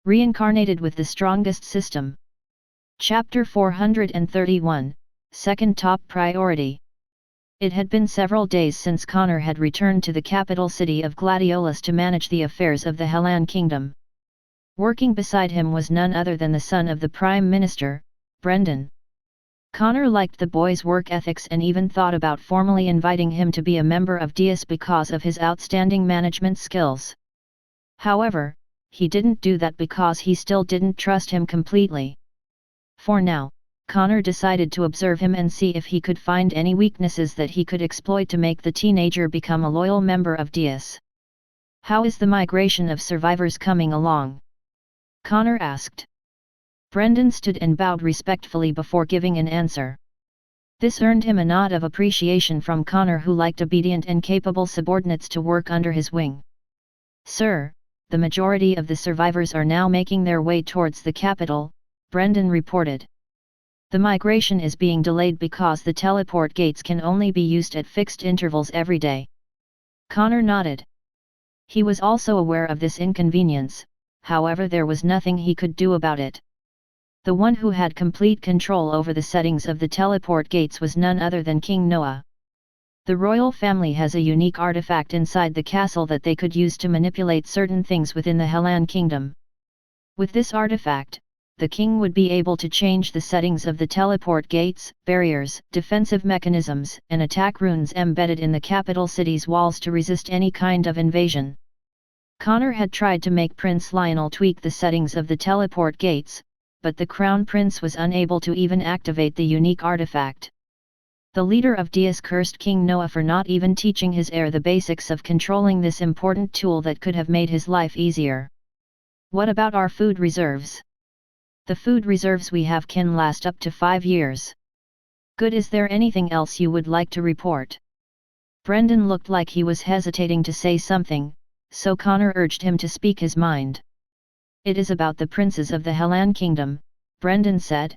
Reincarnated with the strongest system. Chapter 431, Second Top Priority. It had been several days since Connor had returned to the capital city of Gladiolus to manage the affairs of the Hellan kingdom. Working beside him was none other than the son of the Prime Minister, Brendan. Connor liked the boy's work ethics and even thought about formally inviting him to be a member of Dias because of his outstanding management skills. However, he didn't do that because he still didn't trust him completely. For now, Connor decided to observe him and see if he could find any weaknesses that he could exploit to make the teenager become a loyal member of Dias. "How is the migration of survivors coming along?" Connor asked. Brendan stood and bowed respectfully before giving an answer. This earned him a nod of appreciation from Connor, who liked obedient and capable subordinates to work under his wing. "Sir, the majority of the survivors are now making their way towards the capital," Brendan reported. "The migration is being delayed because the teleport gates can only be used at fixed intervals every day." Connor nodded. He was also aware of this inconvenience, however there was nothing he could do about it. The one who had complete control over the settings of the teleport gates was none other than King Noah. The royal family has a unique artifact inside the castle that they could use to manipulate certain things within the Hellan kingdom. With this artifact, the king would be able to change the settings of the teleport gates, barriers, defensive mechanisms, and attack runes embedded in the capital city's walls to resist any kind of invasion. Connor had tried to make Prince Lionel tweak the settings of the teleport gates, but the Crown Prince was unable to even activate the unique artifact. The leader of Dias cursed King Noah for not even teaching his heir the basics of controlling this important tool that could have made his life easier. "What about our food reserves?" "The food reserves we have can last up to 5 years. "Good. Is there anything else you would like to report?" Brendan looked like he was hesitating to say something, so Connor urged him to speak his mind. "It is about the princes of the Hellan kingdom," Brendan said.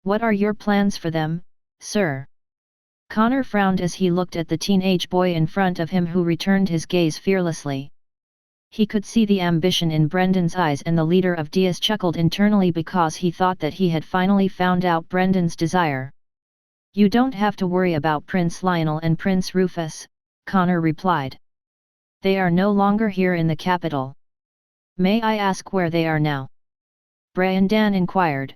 "What are your plans for them, sir?" Connor frowned as he looked at the teenage boy in front of him, who returned his gaze fearlessly. He could see the ambition in Brendan's eyes, and the leader of Dias chuckled internally because he thought that he had finally found out Brendan's desire. "You don't have to worry about Prince Lionel and Prince Rufus," Connor replied. "They are no longer here in the capital." "May I ask where they are now?" Brendan inquired.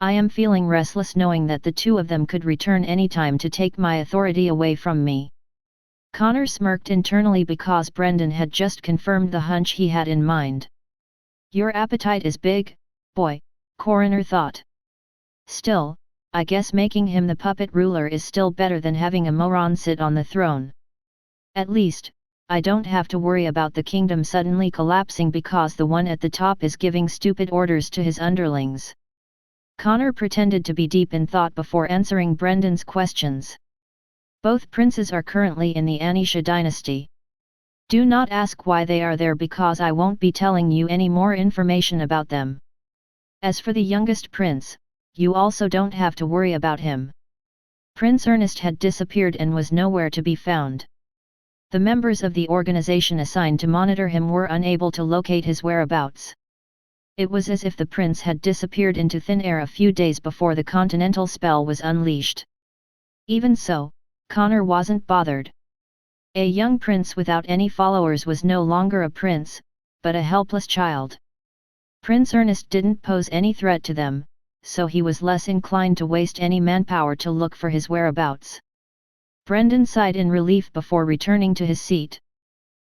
"I am feeling restless knowing that the two of them could return anytime to take my authority away from me." Connor smirked internally because Brendan had just confirmed the hunch he had in mind. "Your appetite is big, boy," Coroner thought. "Still, I guess making him the puppet ruler is still better than having a moron sit on the throne. At least, I don't have to worry about the kingdom suddenly collapsing because the one at the top is giving stupid orders to his underlings." Connor pretended to be deep in thought before answering Brendan's questions. "Both princes are currently in the Anisha dynasty. Do not ask why they are there because I won't be telling you any more information about them. As for the youngest prince, you also don't have to worry about him. Prince Ernest had disappeared and was nowhere to be found. The members of the organization assigned to monitor him were unable to locate his whereabouts. It was as if the prince had disappeared into thin air a few days before the continental spell was unleashed." Even so, Connor wasn't bothered. A young prince without any followers was no longer a prince, but a helpless child. Prince Ernest didn't pose any threat to them, so he was less inclined to waste any manpower to look for his whereabouts. Brendan sighed in relief before returning to his seat.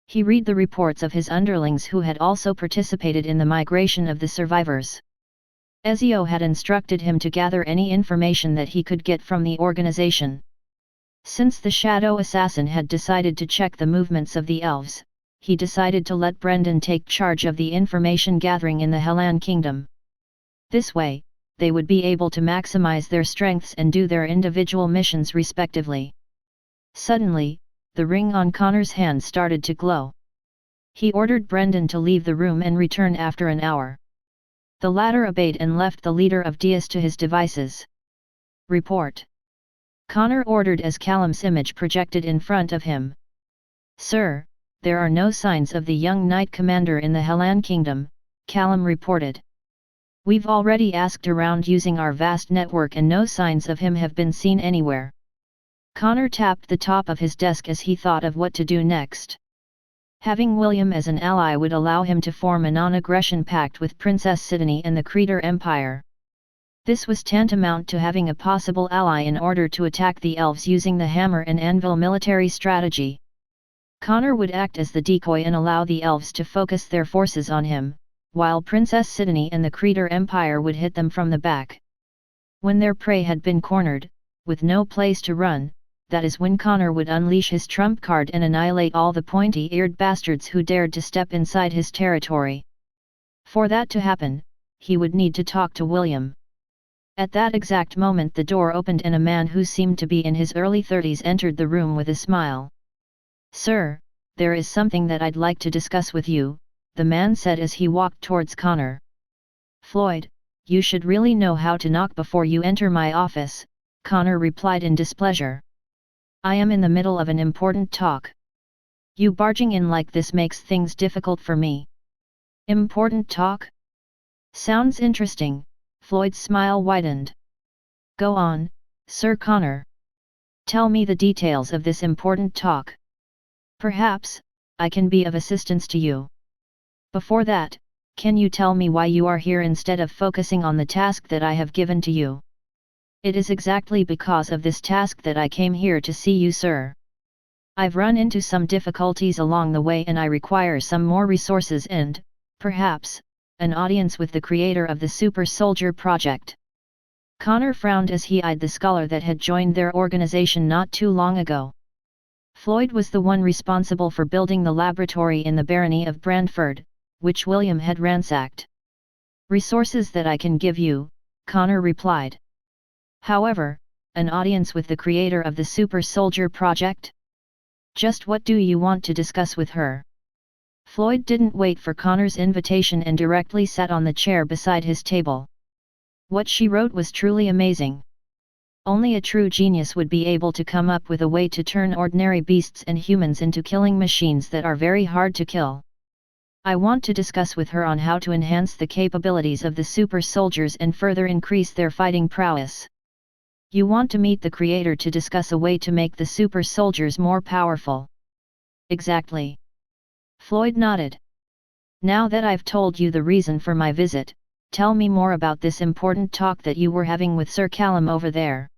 He read the reports of his underlings who had also participated in the migration of the survivors. Ezio had instructed him to gather any information that he could get from the organization. Since the shadow assassin had decided to check the movements of the elves, he decided to let Brendan take charge of the information gathering in the Hellan kingdom. This way, they would be able to maximize their strengths and do their individual missions respectively. Suddenly, the ring on Connor's hand started to glow. He ordered Brendan to leave the room and return after an hour. The latter obeyed and left the leader of Dias to his devices. "Report," Connor ordered as Callum's image projected in front of him. "Sir, there are no signs of the young knight commander in the Hellan kingdom," Callum reported. We've already asked around using our vast network and no signs of him have been seen anywhere. Connor tapped the top of his desk as he thought of what to do next. Having William as an ally would allow him to form a non-aggression pact with Princess Sidney and the Creator Empire. This was tantamount to having a possible ally in order to attack the elves using the hammer and anvil military strategy. Connor would act as the decoy and allow the elves to focus their forces on him, while Princess Sidney and the Creator Empire would hit them from the back. When their prey had been cornered, with no place to run, that is when Connor would unleash his trump card and annihilate all the pointy-eared bastards who dared to step inside his territory. For that to happen, he would need to talk to William. At that exact moment the door opened and a man who seemed to be in his early 30s entered the room with a smile. "Sir, there is something that I'd like to discuss with you," the man said as he walked towards Connor. "Floyd, you should really know how to knock before you enter my office," Connor replied in displeasure. "I am in the middle of an important talk. You barging in like this makes things difficult for me." "Important talk? Sounds interesting," Floyd's smile widened. "Go on, Sir Connor. Tell me the details of this important talk. Perhaps I can be of assistance to you. Before that, can you tell me why you are here instead of focusing on the task that I have given to you?" "It is exactly because of this task that I came here to see you, sir. I've run into some difficulties along the way and I require some more resources and, perhaps, an audience with the creator of the Super Soldier Project." Connor frowned as he eyed the scholar that had joined their organization not too long ago. Floyd was the one responsible for building the laboratory in the barony of Brantford, which William had ransacked. "Resources that I can give you," Connor replied. "However, an audience with the creator of the Super Soldier Project? Just what do you want to discuss with her?" Floyd didn't wait for Connor's invitation and directly sat on the chair beside his table. What she wrote was truly amazing. Only a true genius would be able to come up with a way to turn ordinary beasts and humans into killing machines that are very hard to kill. "I want to discuss with her on how to enhance the capabilities of the super soldiers and further increase their fighting prowess." "You want to meet the creator to discuss a way to make the super soldiers more powerful?" "Exactly." Floyd nodded. "Now that I've told you the reason for my visit, tell me more about this important talk that you were having with Sir Callum over there."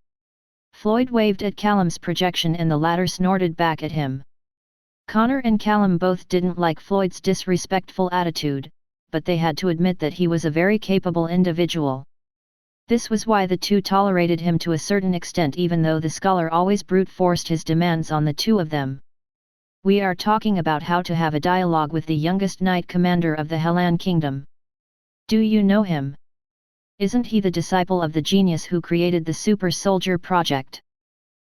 Floyd waved at Callum's projection and the latter snorted back at him. Connor and Callum both didn't like Floyd's disrespectful attitude, but they had to admit that he was a very capable individual. This was why the two tolerated him to a certain extent even though the scholar always brute-forced his demands on the two of them. "We are talking about how to have a dialogue with the youngest knight commander of the Hellan Kingdom. Do you know him? Isn't he the disciple of the genius who created the Super Soldier Project?"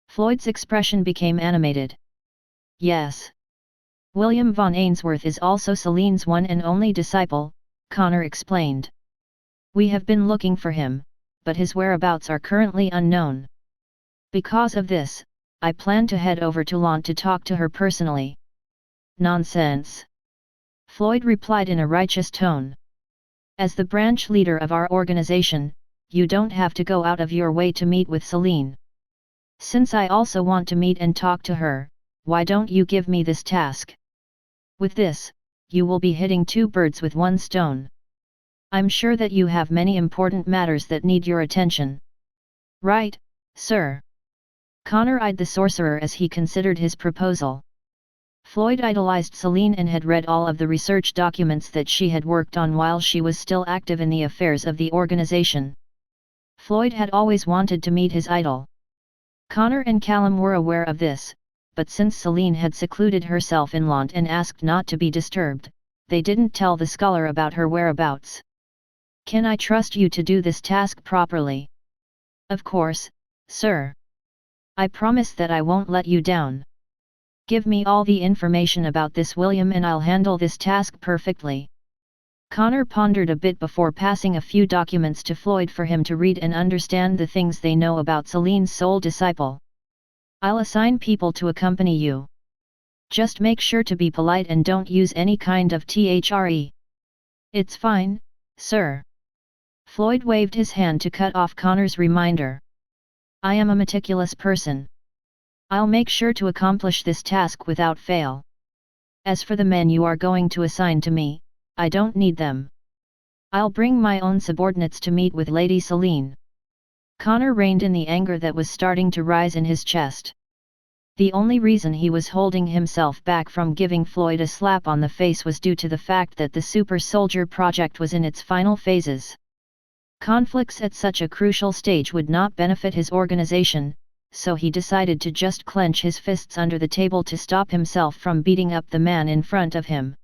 Floyd's expression became animated. "Yes. William von Ainsworth is also Celine's one and only disciple," Connor explained. "We have been looking for him, but his whereabouts are currently unknown. Because of this, I plan to head over to Lont to talk to her personally." "Nonsense!" Floyd replied in a righteous tone. "As the branch leader of our organization, you don't have to go out of your way to meet with Celine. Since I also want to meet and talk to her, why don't you give me this task? With this, you will be hitting two birds with one stone. I'm sure that you have many important matters that need your attention." "Right, sir." Connor eyed the sorcerer as he considered his proposal. Floyd idolized Celine and had read all of the research documents that she had worked on while she was still active in the affairs of the organization. Floyd had always wanted to meet his idol. Connor and Callum were aware of this, but since Celine had secluded herself in Lont and asked not to be disturbed, they didn't tell the scholar about her whereabouts. "Can I trust you to do this task properly?" "Of course, sir. I promise that I won't let you down. Give me all the information about this William and I'll handle this task perfectly." Connor pondered a bit before passing a few documents to Floyd for him to read and understand the things they know about Celine's sole disciple. "I'll assign people to accompany you. Just make sure to be polite and don't use any kind of THRE. It's fine, sir. Floyd waved his hand to cut off Connor's reminder. I am a meticulous person. I'll make sure to accomplish this task without fail. As for the men you are going to assign to me, I don't need them. I'll bring my own subordinates to meet with Lady Selene. Connor reined in the anger that was starting to rise in his chest. The only reason he was holding himself back from giving Floyd a slap on the face was due to the fact that the Super Soldier project was in its final phases. Conflicts at such a crucial stage would not benefit his organization, so he decided to just clench his fists under the table to stop himself from beating up the man in front of him.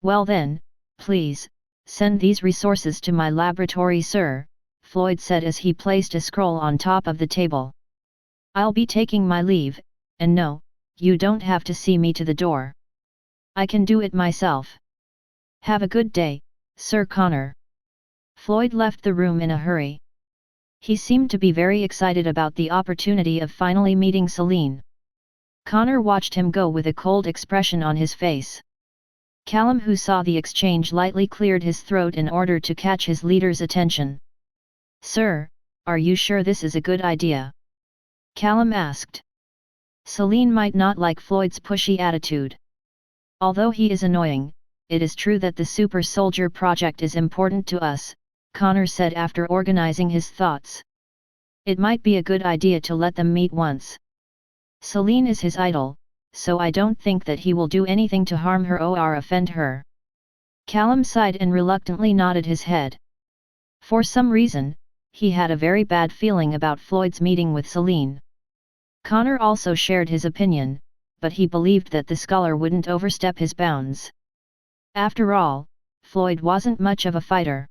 Well then, please, send these resources to my laboratory, sir, Floyd said as he placed a scroll on top of the table. I'll be taking my leave, and no, you don't have to see me to the door. I can do it myself. Have a good day, Sir Connor. Floyd left the room in a hurry. He seemed to be very excited about the opportunity of finally meeting Selene. Connor watched him go with a cold expression on his face. Callum, who saw the exchange, lightly cleared his throat in order to catch his leader's attention. Sir, are you sure this is a good idea? Callum asked. Selene might not like Floyd's pushy attitude. Although he is annoying, it is true that the Super Soldier project is important to us, Connor said after organizing his thoughts. It might be a good idea to let them meet once. Selene is his idol, so I don't think that he will do anything to harm her or offend her. Callum sighed and reluctantly nodded his head. For some reason, he had a very bad feeling about Floyd's meeting with Selene. Connor also shared his opinion, but he believed that the scholar wouldn't overstep his bounds. After all, Floyd wasn't much of a fighter.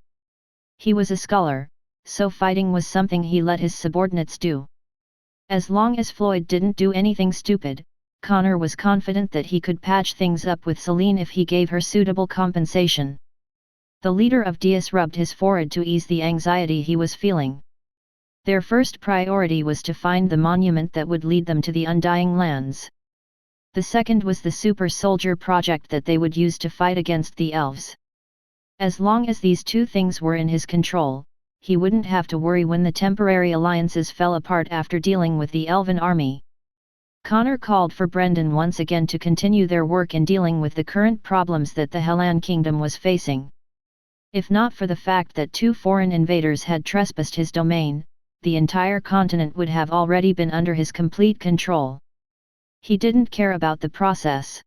He was a scholar, so fighting was something he let his subordinates do. As long as Floyd didn't do anything stupid, Connor was confident that he could patch things up with Selene if he gave her suitable compensation. The leader of Dias rubbed his forehead to ease the anxiety he was feeling. Their first priority was to find the monument that would lead them to the Undying Lands. The second was the Super Soldier project that they would use to fight against the elves. As long as these two things were in his control, he wouldn't have to worry when the temporary alliances fell apart after dealing with the elven army. Connor called for Brendan once again to continue their work in dealing with the current problems that the Hellan Kingdom was facing. If not for the fact that two foreign invaders had trespassed his domain, the entire continent would have already been under his complete control. He didn't care about the process.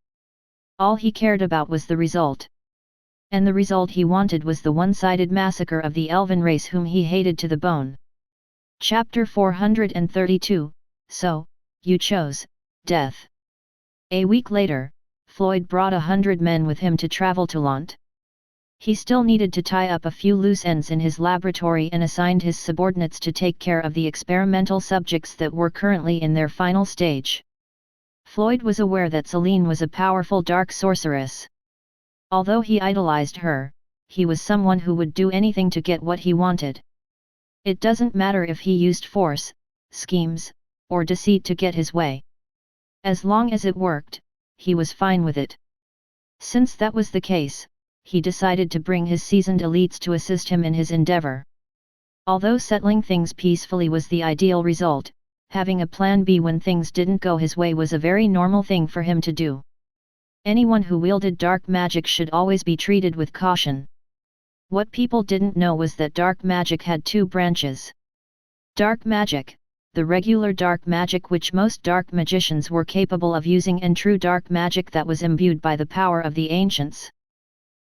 All he cared about was the result. And the result he wanted was the one-sided massacre of the elven race whom he hated to the bone. Chapter 432, So, you chose, death. A week later, Floyd brought 100 men with him to travel to Lont. He still needed to tie up a few loose ends in his laboratory and assigned his subordinates to take care of the experimental subjects that were currently in their final stage. Floyd was aware that Selene was a powerful dark sorceress. Although he idolized her, he was someone who would do anything to get what he wanted. It doesn't matter if he used force, schemes, or deceit to get his way. As long as it worked, he was fine with it. Since that was the case, he decided to bring his seasoned elites to assist him in his endeavor. Although settling things peacefully was the ideal result, having a plan B when things didn't go his way was a very normal thing for him to do. Anyone who wielded dark magic should always be treated with caution. What people didn't know was that dark magic had two branches. Dark magic, the regular dark magic which most dark magicians were capable of using, and true dark magic that was imbued by the power of the ancients.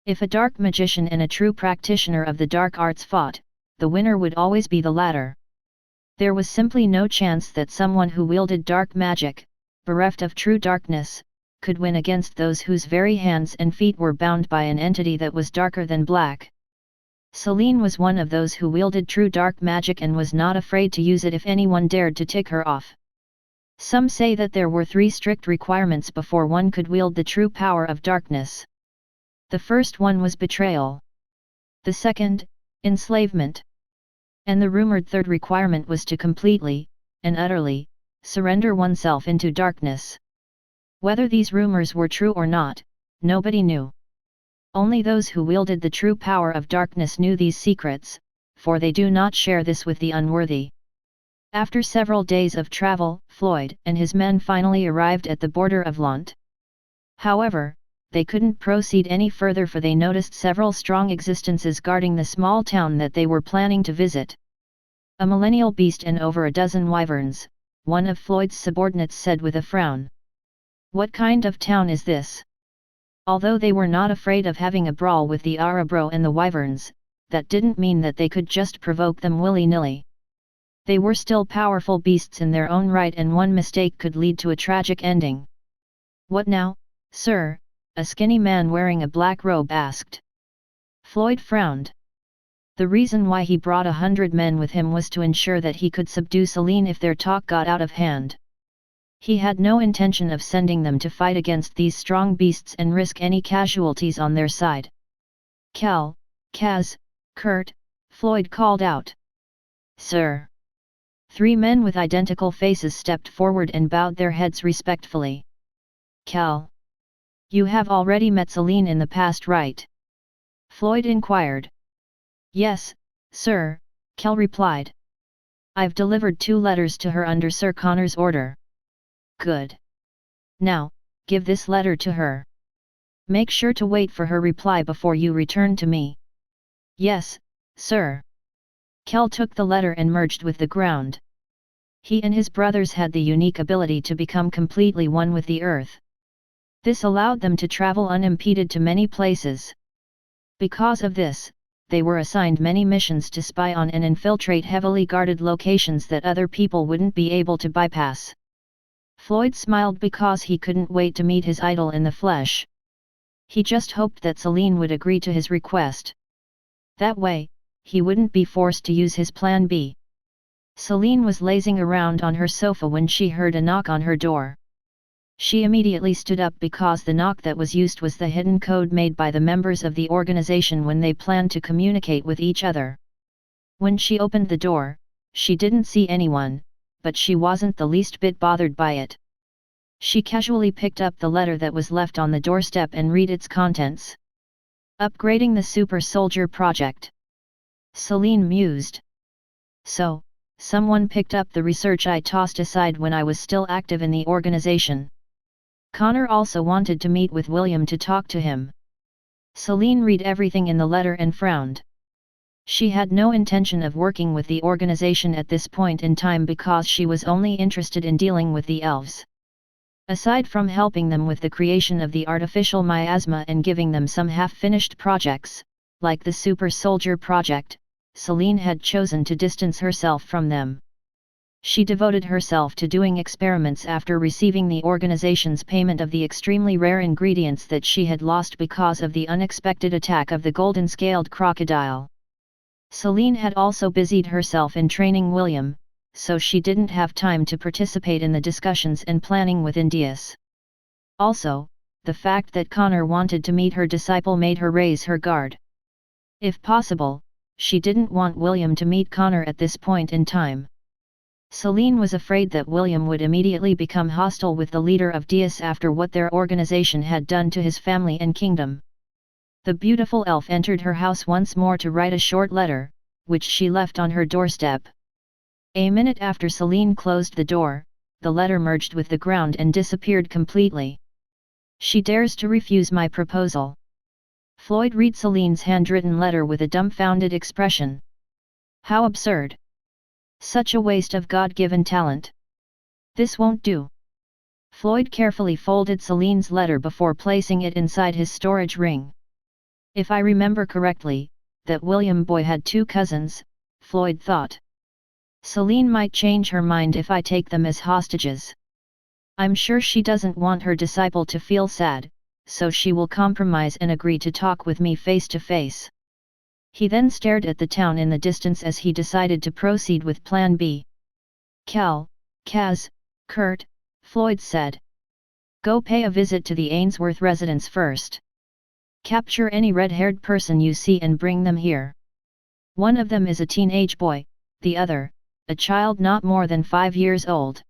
If a dark magician and a true practitioner of the dark arts fought, the winner would always be the latter. There was simply no chance that someone who wielded dark magic, bereft of true darkness, could win against those whose very hands and feet were bound by an entity that was darker than black. Selene was one of those who wielded true dark magic and was not afraid to use it if anyone dared to tick her off. Some say that there were 3 strict requirements before one could wield the true power of darkness. The first one was betrayal. The second, enslavement. And the rumored third requirement was to completely, and utterly, surrender oneself into darkness. Whether these rumors were true or not, nobody knew. Only those who wielded the true power of darkness knew these secrets, for they do not share this with the unworthy. After several days of travel, Floyd and his men finally arrived at the border of Lont. However, they couldn't proceed any further, for they noticed several strong existences guarding the small town that they were planning to visit. A millennial beast and over a dozen wyverns, one of Floyd's subordinates said with a frown. What kind of town is this? Although they were not afraid of having a brawl with the Arabro and the wyverns, that didn't mean that they could just provoke them willy-nilly. They were still powerful beasts in their own right, and one mistake could lead to a tragic ending. What now, sir? A skinny man wearing a black robe asked. Floyd frowned. The reason why he brought 100 men with him was to ensure that he could subdue Selene if their talk got out of hand. He had no intention of sending them to fight against these strong beasts and risk any casualties on their side. Cal, Kaz, Kurt, Floyd called out. Sir. 3 men with identical faces stepped forward and bowed their heads respectfully. Cal. You have already met Selene in the past, right? Floyd inquired. Yes, sir, Cal replied. I've delivered 2 letters to her under Sir Connor's order. Good. Now, give this letter to her. Make sure to wait for her reply before you return to me. Yes, sir. Cal took the letter and merged with the ground. He and his brothers had the unique ability to become completely one with the earth. This allowed them to travel unimpeded to many places. Because of this, they were assigned many missions to spy on and infiltrate heavily guarded locations that other people wouldn't be able to bypass. Floyd smiled because he couldn't wait to meet his idol in the flesh. He just hoped that Selene would agree to his request. That way, he wouldn't be forced to use his plan B. Selene was lazing around on her sofa when she heard a knock on her door. She immediately stood up because the knock that was used was the hidden code made by the members of the organization when they planned to communicate with each other. When she opened the door, she didn't see anyone, but she wasn't the least bit bothered by it. She casually picked up the letter that was left on the doorstep and read its contents. Upgrading the Super Soldier Project. Selene mused. So, someone picked up the research I tossed aside when I was still active in the organization. Connor also wanted to meet with William to talk to him. Selene read everything in the letter and frowned. She had no intention of working with the organization at this point in time because she was only interested in dealing with the elves. Aside from helping them with the creation of the artificial miasma and giving them some half-finished projects, like the Super Soldier Project, Selene had chosen to distance herself from them. She devoted herself to doing experiments after receiving the organization's payment of the extremely rare ingredients that she had lost because of the unexpected attack of the golden-scaled crocodile. Selene had also busied herself in training William, so she didn't have time to participate in the discussions and planning with Indias. Also, the fact that Connor wanted to meet her disciple made her raise her guard. If possible, she didn't want William to meet Connor at this point in time. Selene was afraid that William would immediately become hostile with the leader of Dias after what their organization had done to his family and kingdom. The beautiful elf entered her house once more to write a short letter, which she left on her doorstep. A minute after Selene closed the door, the letter merged with the ground and disappeared completely. She dares to refuse my proposal. Floyd read Selene's handwritten letter with a dumbfounded expression. How absurd! Such a waste of God-given talent. This won't do. Floyd carefully folded Selene's letter before placing it inside his storage ring. If I remember correctly, that William boy had 2 cousins, Floyd thought. Selene might change her mind if I take them as hostages. I'm sure she doesn't want her disciple to feel sad, so she will compromise and agree to talk with me face to face. He then stared at the town in the distance as he decided to proceed with Plan B. Cal, Kaz, Kurt, Floyd said. Go pay a visit to the Ainsworth residence first. Capture any red-haired person you see and bring them here. One of them is a teenage boy, the other, a child not more than 5 years old.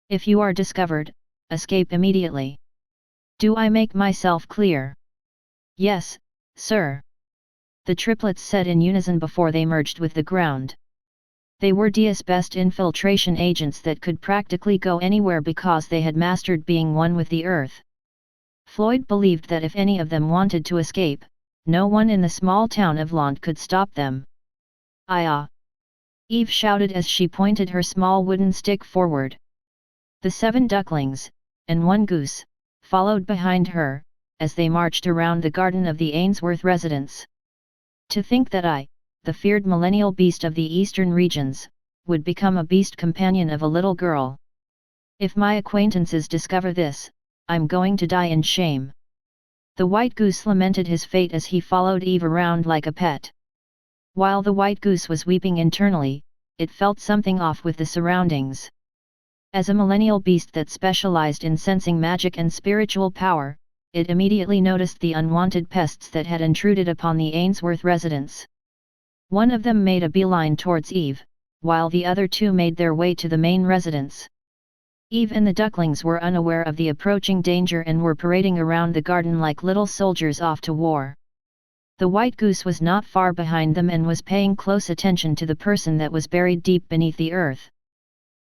If you are discovered, escape immediately. Do I make myself clear? Yes, sir," the triplets said in unison before they merged with the ground. They were Dia's best infiltration agents that could practically go anywhere because they had mastered being one with the earth. Floyd believed that if any of them wanted to escape, no one in the small town of Lont could stop them. "Iya!" Eve shouted as she pointed her small wooden stick forward. The 7 ducklings, and 1 goose, followed behind her, as they marched around the garden of the Ainsworth residence. To think that I, the feared millennial beast of the eastern regions, would become a beast companion of a little girl. If my acquaintances discover this, I'm going to die in shame. The white goose lamented his fate as he followed Eve around like a pet. While the white goose was weeping internally, it felt something off with the surroundings. As a millennial beast that specialized in sensing magic and spiritual power, it immediately noticed the unwanted pests that had intruded upon the Ainsworth residence. One of them made a beeline towards Eve, while the other 2 made their way to the main residence. Eve and the ducklings were unaware of the approaching danger and were parading around the garden like little soldiers off to war. The white goose was not far behind them and was paying close attention to the person that was buried deep beneath the earth.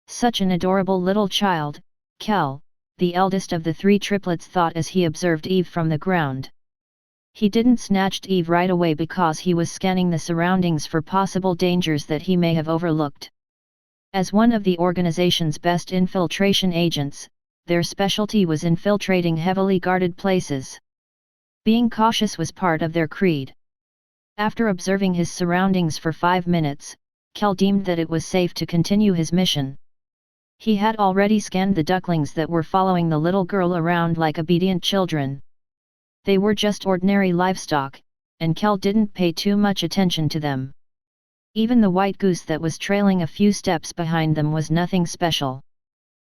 Such an adorable little child, Kel, the eldest of the 3 triplets thought as he observed Eve from the ground. He didn't snatch Eve right away because he was scanning the surroundings for possible dangers that he may have overlooked. As one of the organization's best infiltration agents, their specialty was infiltrating heavily guarded places. Being cautious was part of their creed. After observing his surroundings for 5 minutes, Kel deemed that it was safe to continue his mission. He had already scanned the ducklings that were following the little girl around like obedient children. They were just ordinary livestock, and Kel didn't pay too much attention to them. Even the white goose that was trailing a few steps behind them was nothing special.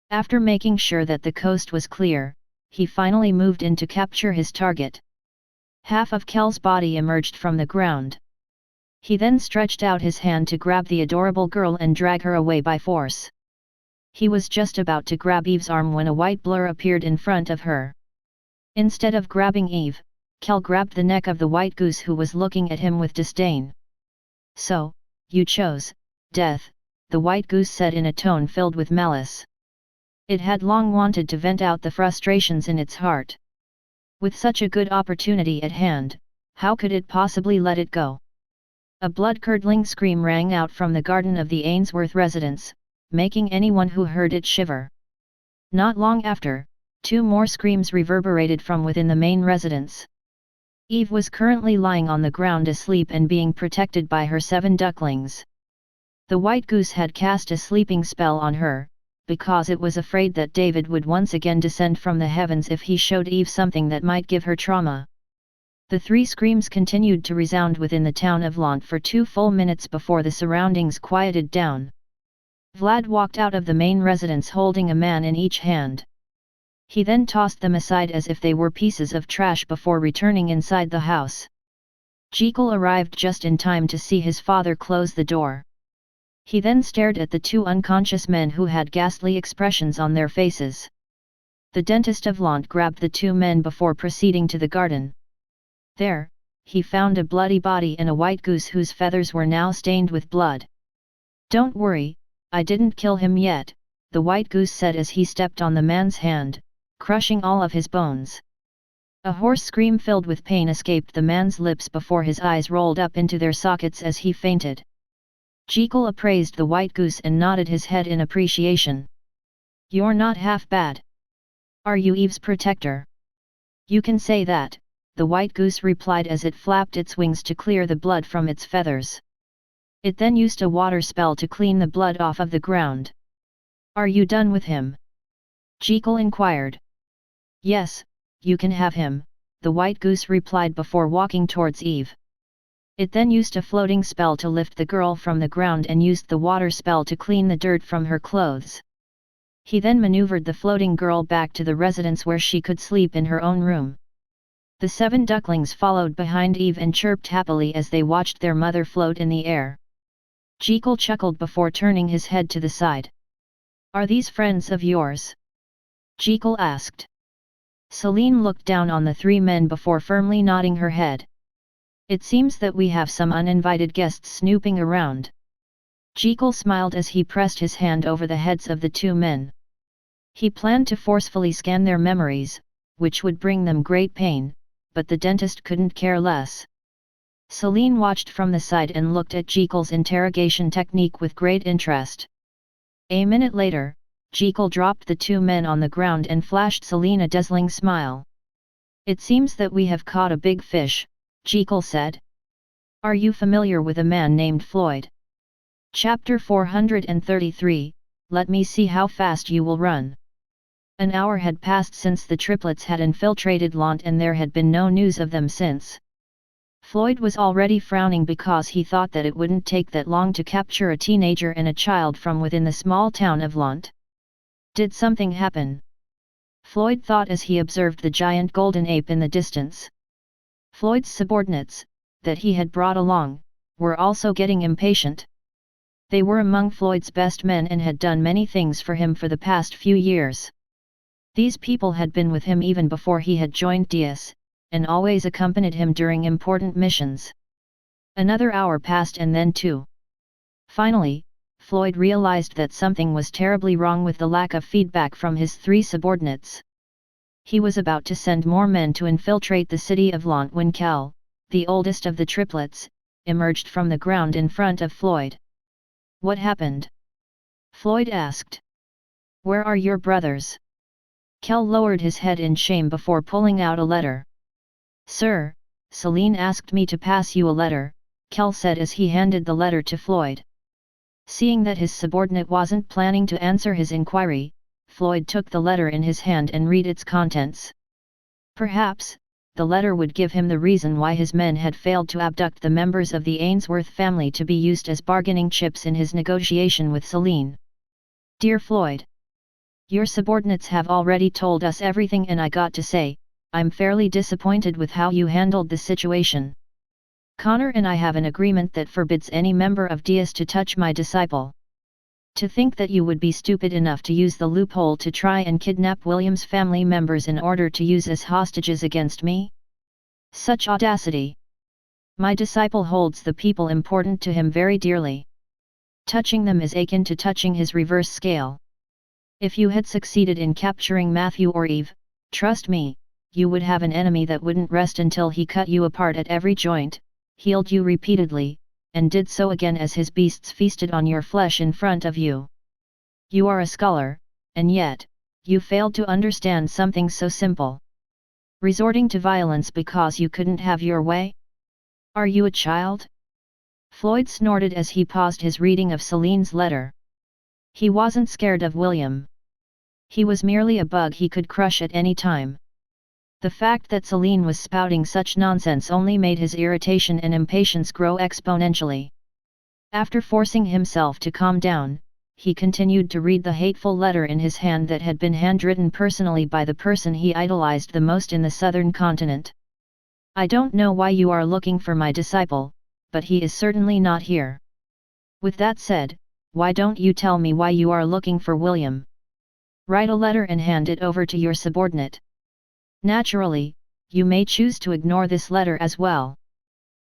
After making sure that the coast was clear, he finally moved in to capture his target. Half of Kel's body emerged from the ground. He then stretched out his hand to grab the adorable girl and drag her away by force. He was just about to grab Eve's arm when a white blur appeared in front of her. Instead of grabbing Eve, Kel grabbed the neck of the white goose who was looking at him with disdain. "So, you chose death," the white goose said in a tone filled with malice. It had long wanted to vent out the frustrations in its heart. With such a good opportunity at hand, how could it possibly let it go? A blood-curdling scream rang out from the garden of the Ainsworth residence, making anyone who heard it shiver. Not long after, 2 more screams reverberated from within the main residence. Eve was currently lying on the ground asleep and being protected by her 7 ducklings. The white goose had cast a sleeping spell on her, because it was afraid that David would once again descend from the heavens if he showed Eve something that might give her trauma. The 3 screams continued to resound within the town of Lont for 2 full minutes before the surroundings quieted down. Vlad walked out of the main residence holding a man in each hand. He then tossed them aside as if they were pieces of trash before returning inside the house. Jekyll arrived just in time to see his father close the door. He then stared at the 2 unconscious men who had ghastly expressions on their faces. The dentist of Lont grabbed the 2 men before proceeding to the garden. There, he found a bloody body and a white goose whose feathers were now stained with blood. "Don't worry, I didn't kill him yet," the white goose said as he stepped on the man's hand, crushing all of his bones. A hoarse scream filled with pain escaped the man's lips before his eyes rolled up into their sockets as he fainted. Jekyll appraised the white goose and nodded his head in appreciation. "You're not half bad. Are you Eve's protector?" "You can say that," the white goose replied as it flapped its wings to clear the blood from its feathers. It then used a water spell to clean the blood off of the ground. "Are you done with him?" Jekyll inquired. "Yes, you can have him," the white goose replied before walking towards Eve. It then used a floating spell to lift the girl from the ground and used the water spell to clean the dirt from her clothes. He then maneuvered the floating girl back to the residence where she could sleep in her own room. The 7 ducklings followed behind Eve and chirped happily as they watched their mother float in the air. Jekyll chuckled before turning his head to the side. "Are these friends of yours?" Jekyll asked. Celine looked down on the 3 men before firmly nodding her head. It seems that we have some uninvited guests snooping around. Jekyll smiled as he pressed his hand over the heads of the two men. He planned to forcefully scan their memories, which would bring them great pain, but the dentist couldn't care less. Celine watched from the side and looked at Jekyll's interrogation technique with great interest. A minute later, Jekyll dropped the two men on the ground and flashed Celine a dazzling smile. "It seems that we have caught a big fish," Jekyll said. "Are you familiar with a man named Floyd?" Chapter 433, Let me see how fast you will run. An hour had passed since the triplets had infiltrated Lont and there had been no news of them since. Floyd was already frowning because he thought that it wouldn't take that long to capture a teenager and a child from within the small town of Lont. Did something happen? Floyd thought as he observed the giant golden ape in the distance. Floyd's subordinates, that he had brought along, were also getting impatient. They were among Floyd's best men and had done many things for him for the past few years. These people had been with him even before he had joined DS, and always accompanied him during important missions. Another hour passed and then two. Finally, Floyd realized that something was terribly wrong with the lack of feedback from his three subordinates. He was about to send more men to infiltrate the city of Lont when Cal, the oldest of the triplets, emerged from the ground in front of Floyd. "What happened?" Floyd asked. "Where are your brothers?" Cal lowered his head in shame before pulling out a letter. "Sir, Celine asked me to pass you a letter," Cal said as he handed the letter to Floyd. Seeing that his subordinate wasn't planning to answer his inquiry, Floyd took the letter in his hand and read its contents. Perhaps, the letter would give him the reason why his men had failed to abduct the members of the Ainsworth family to be used as bargaining chips in his negotiation with Celine. "Dear Floyd, your subordinates have already told us everything and I got to say, I'm fairly disappointed with how you handled the situation. Connor and I have an agreement that forbids any member of DS to touch my disciple. To think that you would be stupid enough to use the loophole to try and kidnap William's family members in order to use as hostages against me? Such audacity! My disciple holds the people important to him very dearly. Touching them is akin to touching his reverse scale. If you had succeeded in capturing Matthew or Eve, trust me, you would have an enemy that wouldn't rest until he cut you apart at every joint, healed you repeatedly, and did so again as his beasts feasted on your flesh in front of you. You are a scholar, and yet, you failed to understand something so simple. Resorting to violence because you couldn't have your way? Are you a child?" Floyd snorted as he paused his reading of Celine's letter. He wasn't scared of William. He was merely a bug he could crush at any time. The fact that Celine was spouting such nonsense only made his irritation and impatience grow exponentially. After forcing himself to calm down, he continued to read the hateful letter in his hand that had been handwritten personally by the person he idolized the most in the southern continent. "I don't know why you are looking for my disciple, but he is certainly not here. With that said, why don't you tell me why you are looking for William? Write a letter and hand it over to your subordinate. Naturally, you may choose to ignore this letter as well.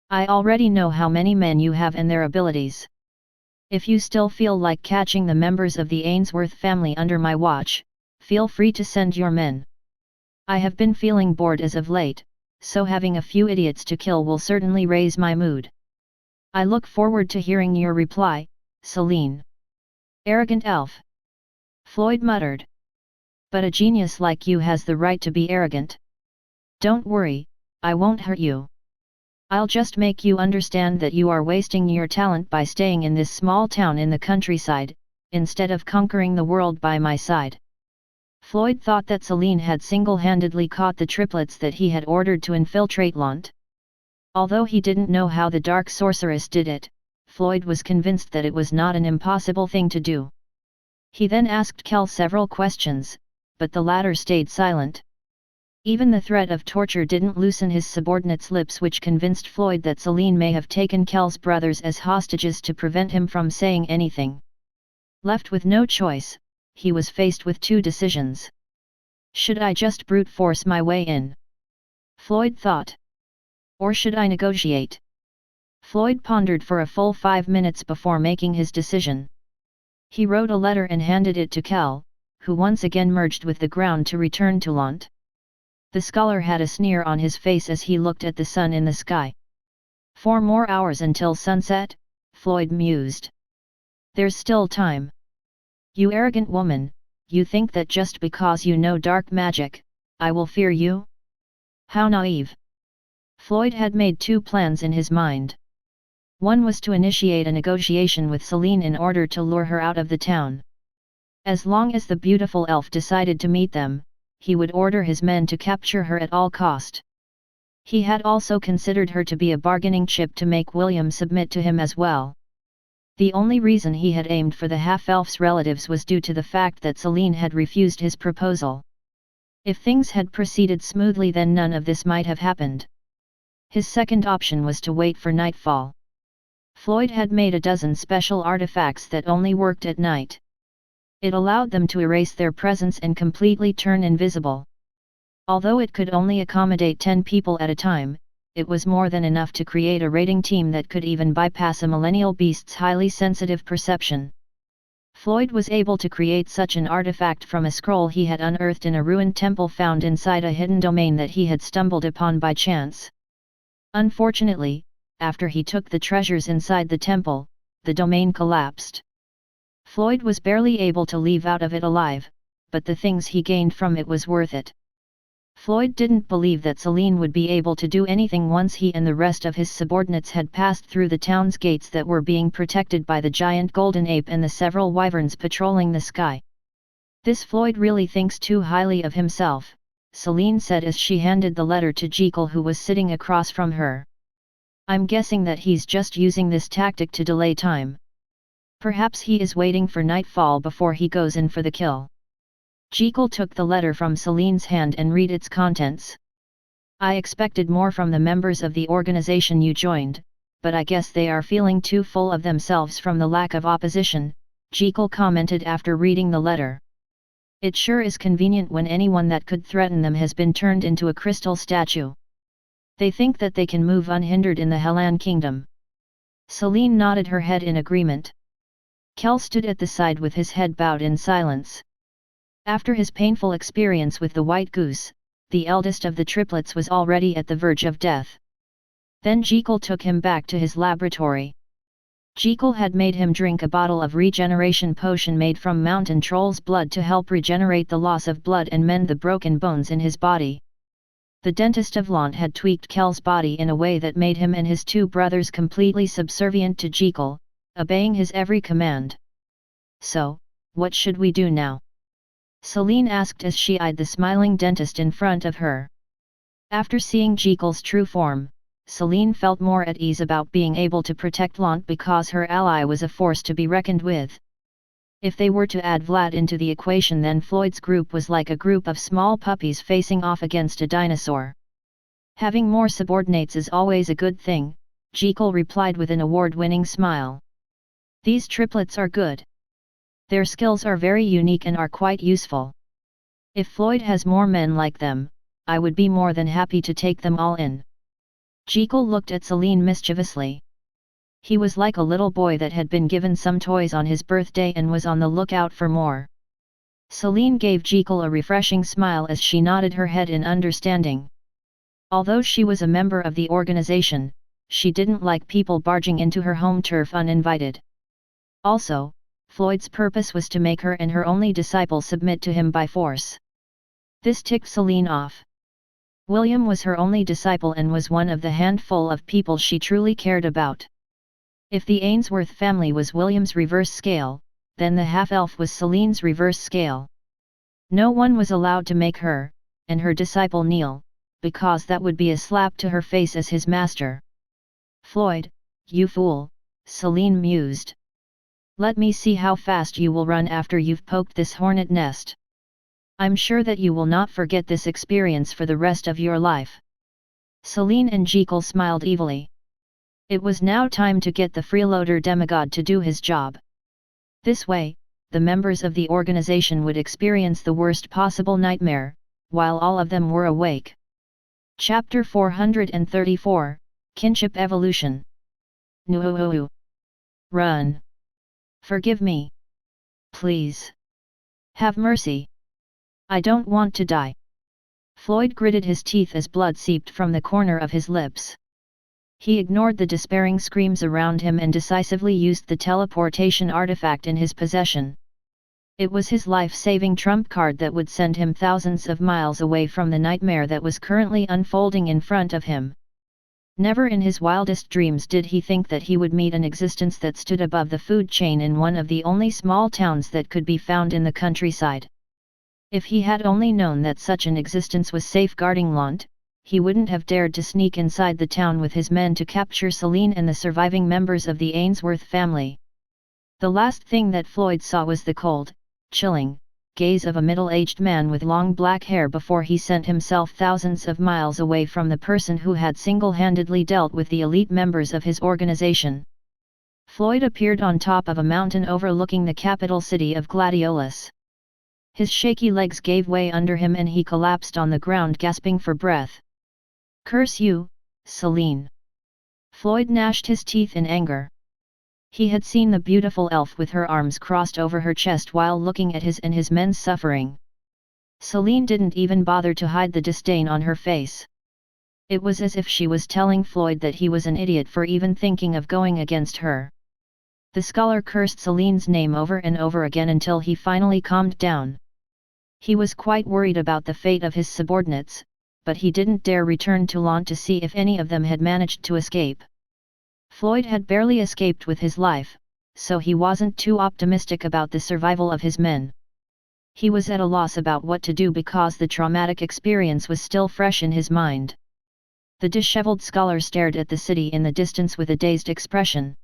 I already know how many men you have and their abilities. If you still feel like catching the members of the Ainsworth family under my watch, feel free to send your men. I have been feeling bored as of late, so having a few idiots to kill will certainly raise my mood. I look forward to hearing your reply, Celine." "Arrogant elf," Floyd muttered. "But a genius like you has the right to be arrogant. Don't worry, I won't hurt you. I'll just make you understand that you are wasting your talent by staying in this small town in the countryside, instead of conquering the world by my side." Floyd thought that Celine had single-handedly caught the triplets that he had ordered to infiltrate Lont. Although he didn't know how the dark sorceress did it, Floyd was convinced that it was not an impossible thing to do. He then asked Kel several questions, but the latter stayed silent. Even the threat of torture didn't loosen his subordinate's lips, which convinced Floyd that Celine may have taken Kel's brothers as hostages to prevent him from saying anything. Left with no choice, he was faced with two decisions. Should I just brute force my way in? Floyd thought. Or should I negotiate? Floyd pondered for a full 5 minutes before making his decision. He wrote a letter and handed it to Kel, who once again merged with the ground to return to Lont. The scholar had a sneer on his face as he looked at the sun in the sky. 4 more hours until sunset, Floyd mused. There's still time. You arrogant woman, you think that just because you know dark magic, I will fear you? How naive. Floyd had made 2 plans in his mind. One was to initiate a negotiation with Celine in order to lure her out of the town. As long as the beautiful elf decided to meet them, he would order his men to capture her at all cost. He had also considered her to be a bargaining chip to make William submit to him as well. The only reason he had aimed for the half-elf's relatives was due to the fact that Celine had refused his proposal. If things had proceeded smoothly, then none of this might have happened. His second option was to wait for nightfall. Floyd had made a dozen special artifacts that only worked at night. It allowed them to erase their presence and completely turn invisible. Although it could only accommodate 10 people at a time, it was more than enough to create a raiding team that could even bypass a millennial beast's highly sensitive perception. Floyd was able to create such an artifact from a scroll he had unearthed in a ruined temple found inside a hidden domain that he had stumbled upon by chance. Unfortunately, after he took the treasures inside the temple, the domain collapsed. Floyd was barely able to leave out of it alive, but the things he gained from it was worth it. Floyd didn't believe that Celine would be able to do anything once he and the rest of his subordinates had passed through the town's gates that were being protected by the giant golden ape and the several wyverns patrolling the sky. This Floyd really thinks too highly of himself, Celine said as she handed the letter to Jekyll, who was sitting across from her. I'm guessing that he's just using this tactic to delay time. Perhaps he is waiting for nightfall before he goes in for the kill. Jekyll took the letter from Celine's hand and read its contents. I expected more from the members of the organization you joined, but I guess they are feeling too full of themselves from the lack of opposition, Jekyll commented after reading the letter. It sure is convenient when anyone that could threaten them has been turned into a crystal statue. They think that they can move unhindered in the Hellan kingdom. Celine nodded her head in agreement. Kel stood at the side with his head bowed in silence. After his painful experience with the white goose, the eldest of the triplets was already at the verge of death. Then Jekyll took him back to his laboratory. Jekyll had made him drink a bottle of regeneration potion made from mountain troll's blood to help regenerate the loss of blood and mend the broken bones in his body. The dentist of Lont had tweaked Kel's body in a way that made him and his 2 brothers completely subservient to Jekyll, obeying his every command. So, what should we do now? Celine asked as she eyed the smiling dentist in front of her. After seeing Jekyll's true form, Celine felt more at ease about being able to protect Lont because her ally was a force to be reckoned with. If they were to add Vlad into the equation, then Floyd's group was like a group of small puppies facing off against a dinosaur. Having more subordinates is always a good thing, Jekyll replied with an award-winning smile. These triplets are good. Their skills are very unique and are quite useful. If Floyd has more men like them, I would be more than happy to take them all in. Jekyll looked at Celine mischievously. He was like a little boy that had been given some toys on his birthday and was on the lookout for more. Celine gave Jekyll a refreshing smile as she nodded her head in understanding. Although she was a member of the organization, she didn't like people barging into her home turf uninvited. Also, Floyd's purpose was to make her and her only disciple submit to him by force. This ticked Celine off. William was her only disciple and was one of the handful of people she truly cared about. If the Ainsworth family was William's reverse scale, then the half-elf was Celine's reverse scale. No one was allowed to make her, and her disciple kneel, because that would be a slap to her face as his master. Floyd, you fool, Celine mused. Let me see how fast you will run after you've poked this hornet nest. I'm sure that you will not forget this experience for the rest of your life. Celine and Jekyll smiled evilly. It was now time to get the freeloader demigod to do his job. This way, the members of the organization would experience the worst possible nightmare, while all of them were awake. Chapter 434, Kinship Evolution. No. Run. Forgive me. Please. Have mercy. I don't want to die. Floyd gritted his teeth as blood seeped from the corner of his lips. He ignored the despairing screams around him and decisively used the teleportation artifact in his possession. It was his life-saving trump card that would send him thousands of miles away from the nightmare that was currently unfolding in front of him. Never in his wildest dreams did he think that he would meet an existence that stood above the food chain in one of the only small towns that could be found in the countryside. If he had only known that such an existence was safeguarding Lont, he wouldn't have dared to sneak inside the town with his men to capture Celine and the surviving members of the Ainsworth family. The last thing that Floyd saw was the cold, chilling gaze of a middle-aged man with long black hair before he sent himself thousands of miles away from the person who had single-handedly dealt with the elite members of his organization. Floyd appeared on top of a mountain overlooking the capital city of Gladiolus. His shaky legs gave way under him and he collapsed on the ground gasping for breath. "Curse you, Celine!" Floyd gnashed his teeth in anger. He had seen the beautiful elf with her arms crossed over her chest while looking at his and his men's suffering. Celine didn't even bother to hide the disdain on her face. It was as if she was telling Floyd that he was an idiot for even thinking of going against her. The scholar cursed Celine's name over and over again until he finally calmed down. He was quite worried about the fate of his subordinates, but he didn't dare return to Lont to see if any of them had managed to escape. Floyd had barely escaped with his life, so he wasn't too optimistic about the survival of his men. He was at a loss about what to do because the traumatic experience was still fresh in his mind. The disheveled scholar stared at the city in the distance with a dazed expression.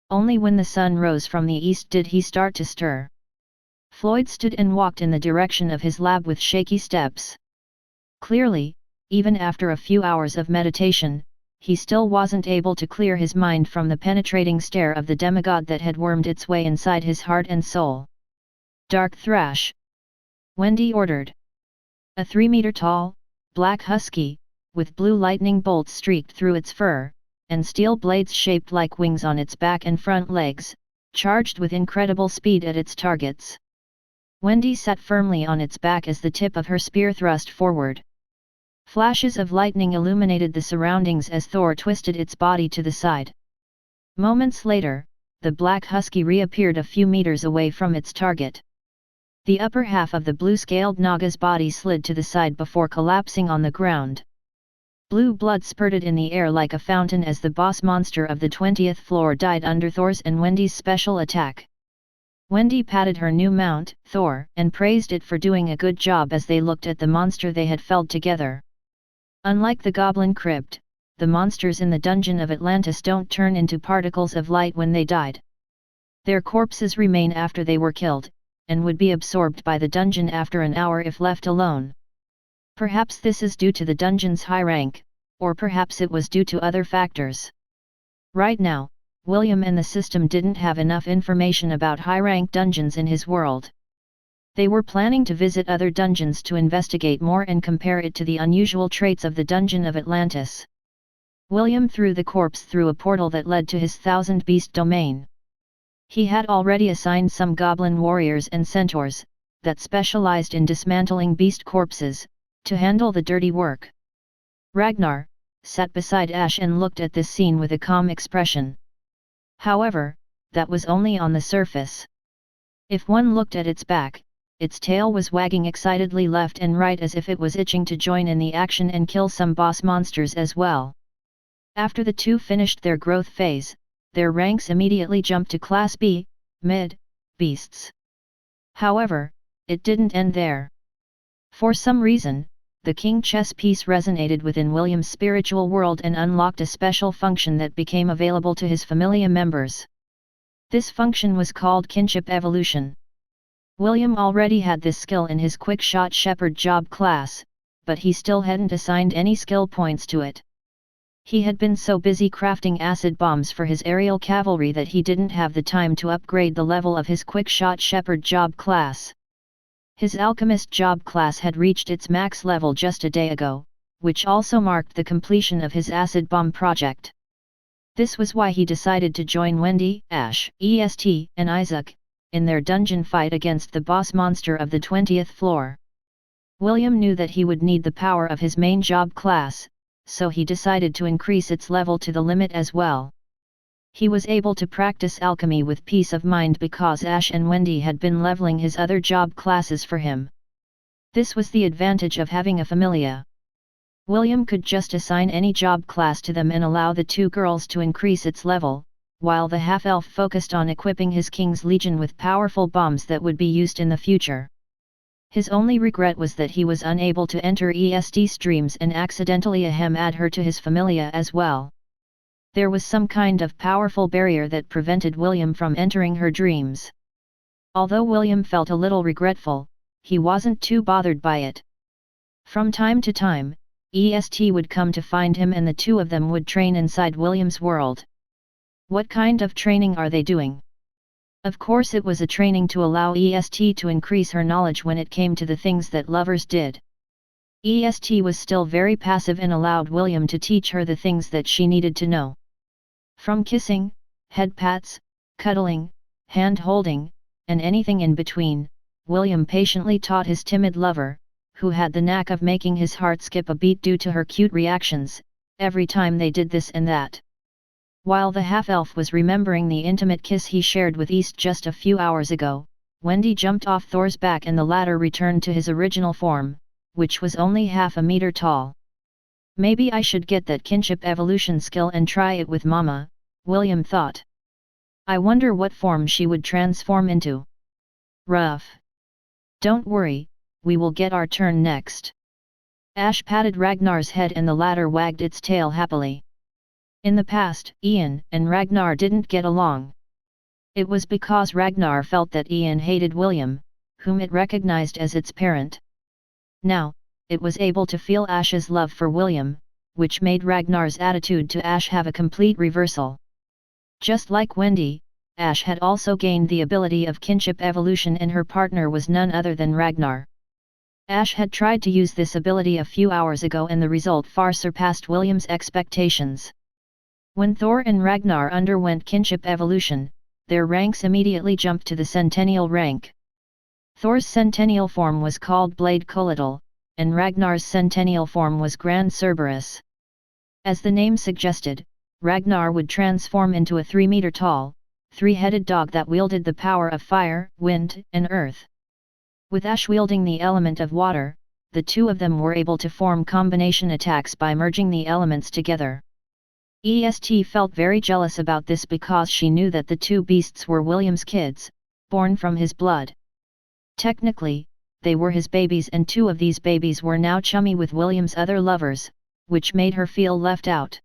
Only when the sun rose from the east did he start to stir. Floyd stood and walked in the direction of his lab with shaky steps. Clearly, even after a few hours of meditation, he still wasn't able to clear his mind from the penetrating stare of the demigod that had wormed its way inside his heart and soul. "Dark Thrash!" Wendy ordered. A 3-meter-tall, black husky, with blue lightning bolts streaked through its fur, and steel blades shaped like wings on its back and front legs, charged with incredible speed at its targets. Wendy sat firmly on its back as the tip of her spear thrust forward. Flashes of lightning illuminated the surroundings as Thor twisted its body to the side. Moments later, the black husky reappeared a few meters away from its target. The upper half of the blue-scaled Naga's body slid to the side before collapsing on the ground. Blue blood spurted in the air like a fountain as the boss monster of the 20th floor died under Thor's and Wendy's special attack. Wendy patted her new mount, Thor, and praised it for doing a good job as they looked at the monster they had felled together. Unlike the Goblin Crypt, the monsters in the dungeon of Atlantis don't turn into particles of light when they died. Their corpses remain after they were killed, and would be absorbed by the dungeon after an hour if left alone. Perhaps this is due to the dungeon's high rank, or perhaps it was due to other factors. Right now, William and the system didn't have enough information about high-rank dungeons in his world. They were planning to visit other dungeons to investigate more and compare it to the unusual traits of the dungeon of Atlantis. William threw the corpse through a portal that led to his 1000-beast domain. He had already assigned some goblin warriors and centaurs, that specialized in dismantling beast corpses, to handle the dirty work. Ragnar sat beside Ash and looked at this scene with a calm expression. However, that was only on the surface. If one looked at its back, its tail was wagging excitedly left and right as if it was itching to join in the action and kill some boss monsters as well. After the two finished their growth phase, their ranks immediately jumped to Class B, Mid, beasts. However, it didn't end there. For some reason, the king chess piece resonated within William's spiritual world and unlocked a special function that became available to his familia members. This function was called Kinship Evolution. William already had this skill in his quick-shot shepherd job class, but he still hadn't assigned any skill points to it. He had been so busy crafting acid bombs for his aerial cavalry that he didn't have the time to upgrade the level of his quick-shot shepherd job class. His alchemist job class had reached its max level just a day ago, which also marked the completion of his acid bomb project. This was why he decided to join Wendy, Ash, EST, and Isaac, in their dungeon fight against the boss monster of the 20th floor. William knew that he would need the power of his main job class, so he decided to increase its level to the limit as well. He was able to practice alchemy with peace of mind because Ash and Wendy had been leveling his other job classes for him. This was the advantage of having a familia. William could just assign any job class to them and allow the two girls to increase its level, while the half-elf focused on equipping his King's Legion with powerful bombs that would be used in the future. His only regret was that he was unable to enter EST streams and accidentally add her to his familia as well. There was some kind of powerful barrier that prevented William from entering her dreams. Although William felt a little regretful, he wasn't too bothered by it. From time to time, EST would come to find him and the two of them would train inside William's world. What kind of training are they doing? Of course it was a training to allow EST to increase her knowledge when it came to the things that lovers did. EST was still very passive and allowed William to teach her the things that she needed to know. From kissing, head pats, cuddling, hand-holding, and anything in between, William patiently taught his timid lover, who had the knack of making his heart skip a beat due to her cute reactions, every time they did this and that. While the half-elf was remembering the intimate kiss he shared with East just a few hours ago, Wendy jumped off Thor's back and the latter returned to his original form, which was only half a meter tall. Maybe I should get that kinship evolution skill and try it with Mama, William thought. I wonder what form she would transform into. Rough. Don't worry, we will get our turn next. Ash patted Ragnar's head and the latter wagged its tail happily. In the past, Ian and Ragnar didn't get along. It was because Ragnar felt that Ian hated William, whom it recognized as its parent. Now, it was able to feel Ash's love for William, which made Ragnar's attitude to Ash have a complete reversal. Just like Wendy, Ash had also gained the ability of kinship evolution and her partner was none other than Ragnar. Ash had tried to use this ability a few hours ago and the result far surpassed William's expectations. When Thor and Ragnar underwent kinship evolution, their ranks immediately jumped to the centennial rank. Thor's centennial form was called Blade Colidal, and Ragnar's centennial form was Grand Cerberus. As the name suggested, Ragnar would transform into a 3-meter-tall, 3-headed dog that wielded the power of fire, wind, and earth. With Ash wielding the element of water, the two of them were able to form combination attacks by merging the elements together. EST felt very jealous about this because she knew that the two beasts were William's kids, born from his blood. Technically, they were his babies and two of these babies were now chummy with William's other lovers, which made her feel left out.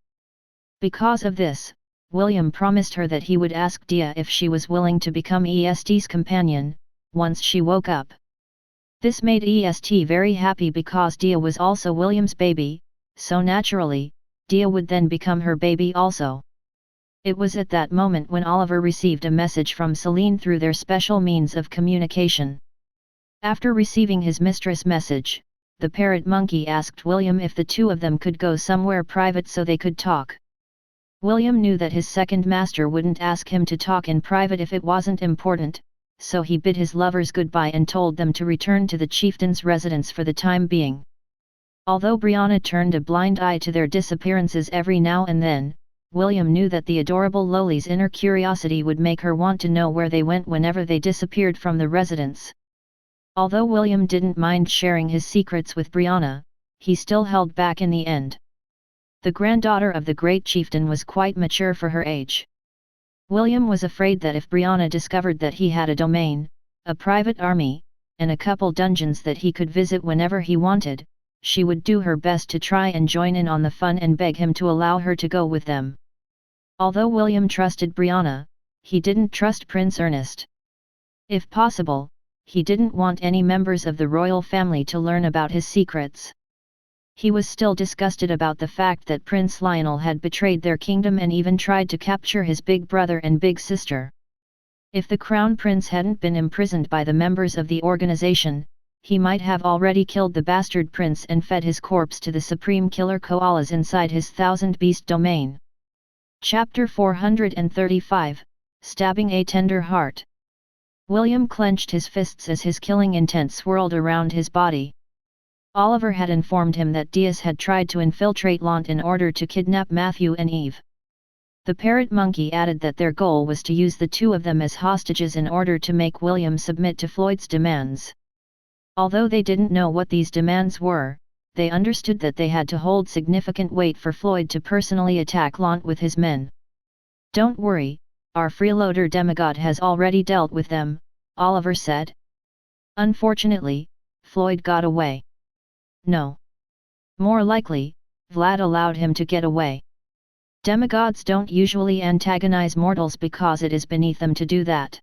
Because of this, William promised her that he would ask Dia if she was willing to become EST's companion, once she woke up. This made EST very happy because Dia was also William's baby, so naturally, Dia would then become her baby also. It was at that moment when Oliver received a message from Celine through their special means of communication. After receiving his mistress' message, the parrot monkey asked William if the two of them could go somewhere private so they could talk. William knew that his second master wouldn't ask him to talk in private if it wasn't important, so he bid his lovers goodbye and told them to return to the chieftain's residence for the time being. Although Brianna turned a blind eye to their disappearances every now and then, William knew that the adorable Loli's inner curiosity would make her want to know where they went whenever they disappeared from the residence. Although William didn't mind sharing his secrets with Brianna, he still held back in the end. The granddaughter of the great chieftain was quite mature for her age. William was afraid that if Brianna discovered that he had a domain, a private army, and a couple dungeons that he could visit whenever he wanted, she would do her best to try and join in on the fun and beg him to allow her to go with them. Although William trusted Brianna, he didn't trust Prince Ernest. If possible, he didn't want any members of the royal family to learn about his secrets. He was still disgusted about the fact that Prince Lionel had betrayed their kingdom and even tried to capture his big brother and big sister. If the crown prince hadn't been imprisoned by the members of the organization, he might have already killed the bastard prince and fed his corpse to the supreme killer koalas inside his 1000-beast domain. Chapter 435, Stabbing a Tender Heart. William clenched his fists as his killing intent swirled around his body. Oliver had informed him that Diaz had tried to infiltrate Lont in order to kidnap Matthew and Eve. The parrot monkey added that their goal was to use the two of them as hostages in order to make William submit to Floyd's demands. Although they didn't know what these demands were, they understood that they had to hold significant weight for Floyd to personally attack Lont with his men. "Don't worry, our freeloader demigod has already dealt with them," Oliver said. "Unfortunately, Floyd got away." "No. More likely, Vlad allowed him to get away. Demigods don't usually antagonize mortals because it is beneath them to do that."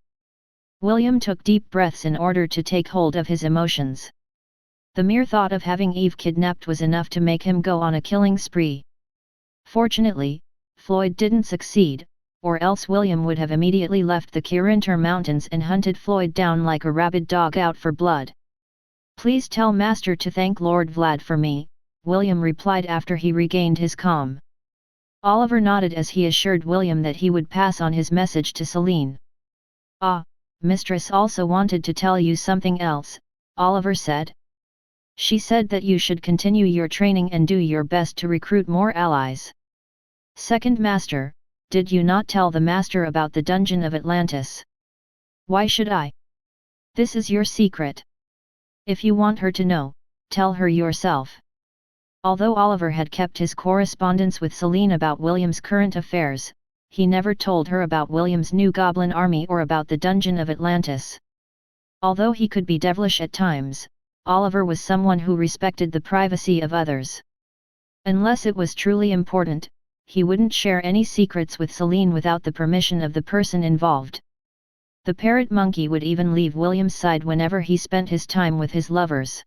William took deep breaths in order to take hold of his emotions. The mere thought of having Eve kidnapped was enough to make him go on a killing spree. Fortunately, Floyd didn't succeed, or else William would have immediately left the Kirinter Mountains and hunted Floyd down like a rabid dog out for blood. "Please tell Master to thank Lord Vlad for me," William replied after he regained his calm. Oliver nodded as he assured William that he would pass on his message to Celine. "Ah, Mistress also wanted to tell you something else," Oliver said. "She said that you should continue your training and do your best to recruit more allies." "Second Master, did you not tell the Master about the dungeon of Atlantis?" "Why should I? This is your secret. If you want her to know, tell her yourself." Although Oliver had kept his correspondence with Celine about William's current affairs, he never told her about William's new goblin army or about the dungeon of Atlantis. Although he could be devilish at times, Oliver was someone who respected the privacy of others. Unless it was truly important, he wouldn't share any secrets with Celine without the permission of the person involved. The parrot monkey would even leave William's side whenever he spent his time with his lovers.